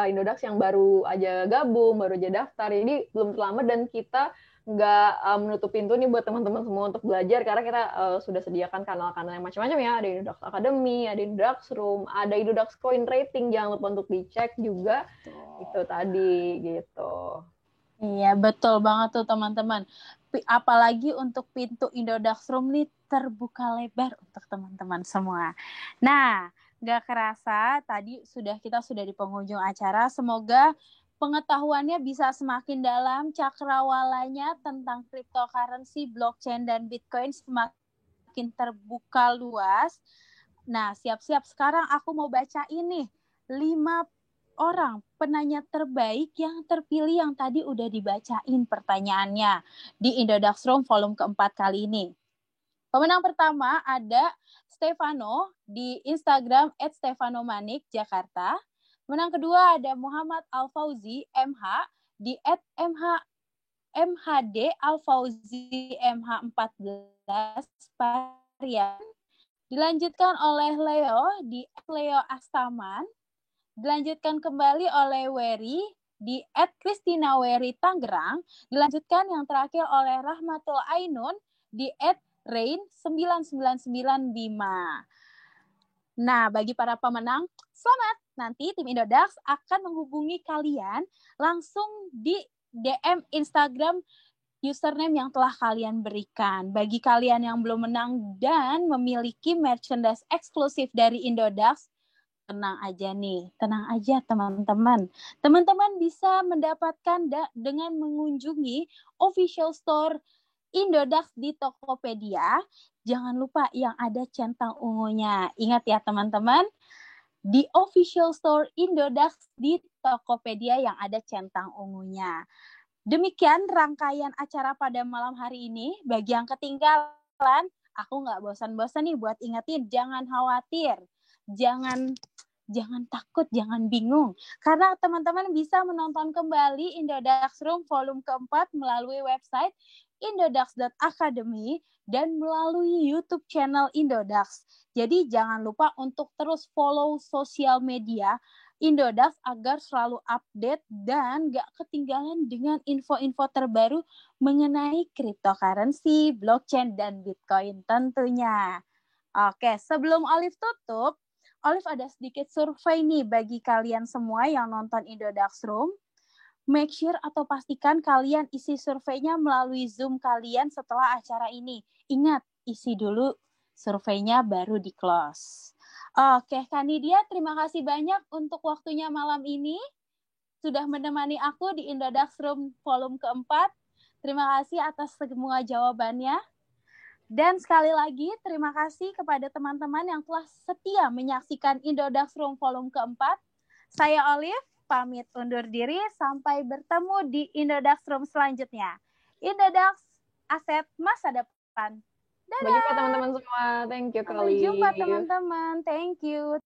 Indodax yang baru aja gabung, baru aja daftar. Jadi belum terlambat dan kita nggak menutup pintu nih buat teman-teman semua untuk belajar karena kita sudah sediakan kanal-kanal yang macam-macam ya. Ada Indodax Academy, ada Indodax Room, ada Indodax Coin Rating, jangan lupa untuk dicek juga. Itu tadi gitu. Iya, betul banget tuh teman-teman. Apalagi untuk pintu Indodax Room nih terbuka lebar untuk teman-teman semua. Nah, gak kerasa tadi kita sudah di penghujung acara. Semoga pengetahuannya bisa semakin dalam, cakrawalanya tentang cryptocurrency, blockchain, dan Bitcoin semakin terbuka luas. Nah, siap-siap sekarang aku mau baca ini 5 orang penanya terbaik yang terpilih yang tadi udah dibacain pertanyaannya di Indodax Room volume keempat kali ini. Pemenang pertama ada Stefano di Instagram @stefanomanik Jakarta. Pemenang kedua ada Muhammad Alfauzi MH di @MHD Alfauzi MH14 Parian. Dilanjutkan oleh Leo di @Leo Astaman. Dilanjutkan kembali oleh Wery di @Kristina_Wery Tangerang. Dilanjutkan yang terakhir oleh Rahmatul Ainun di @rain9995. Nah, bagi para pemenang, selamat. Nanti tim Indodax akan menghubungi kalian langsung di DM Instagram username yang telah kalian berikan. Bagi kalian yang belum menang dan memiliki merchandise eksklusif dari Indodax, tenang aja nih, tenang aja teman-teman. Teman-teman bisa mendapatkan dengan mengunjungi official store Indodax di Tokopedia. Jangan lupa yang ada centang ungunya. Ingat ya teman-teman, di official store Indodax di Tokopedia yang ada centang ungunya. Demikian rangkaian acara pada malam hari ini. Bagi yang ketinggalan, aku nggak bosan-bosan nih buat ingetin, jangan khawatir. Jangan takut, jangan bingung. Karena teman-teman bisa menonton kembali Indodax Room volume keempat melalui website indodax.academy dan melalui YouTube channel Indodax. Jadi jangan lupa untuk terus follow sosial media Indodax agar selalu update dan gak ketinggalan dengan info-info terbaru mengenai cryptocurrency, blockchain, dan Bitcoin tentunya. Oke, sebelum Olive tutup, Olive ada sedikit survei nih bagi kalian semua yang nonton Indodax Room. Make sure atau pastikan kalian isi surveinya melalui Zoom kalian setelah acara ini. Ingat, isi dulu surveinya baru di close. Oke, Kanidia, terima kasih banyak untuk waktunya malam ini. Sudah menemani aku di Indodax Room volume keempat. Terima kasih atas semua jawabannya. Dan sekali lagi, terima kasih kepada teman-teman yang telah setia menyaksikan Indodax Room volume keempat. Saya Olive, pamit undur diri. Sampai bertemu di Indodax Room selanjutnya. Indodax, aset masa depan. Dadah. Sampai jumpa teman-teman semua. Thank you, Kali. Sampai jumpa teman-teman. Thank you.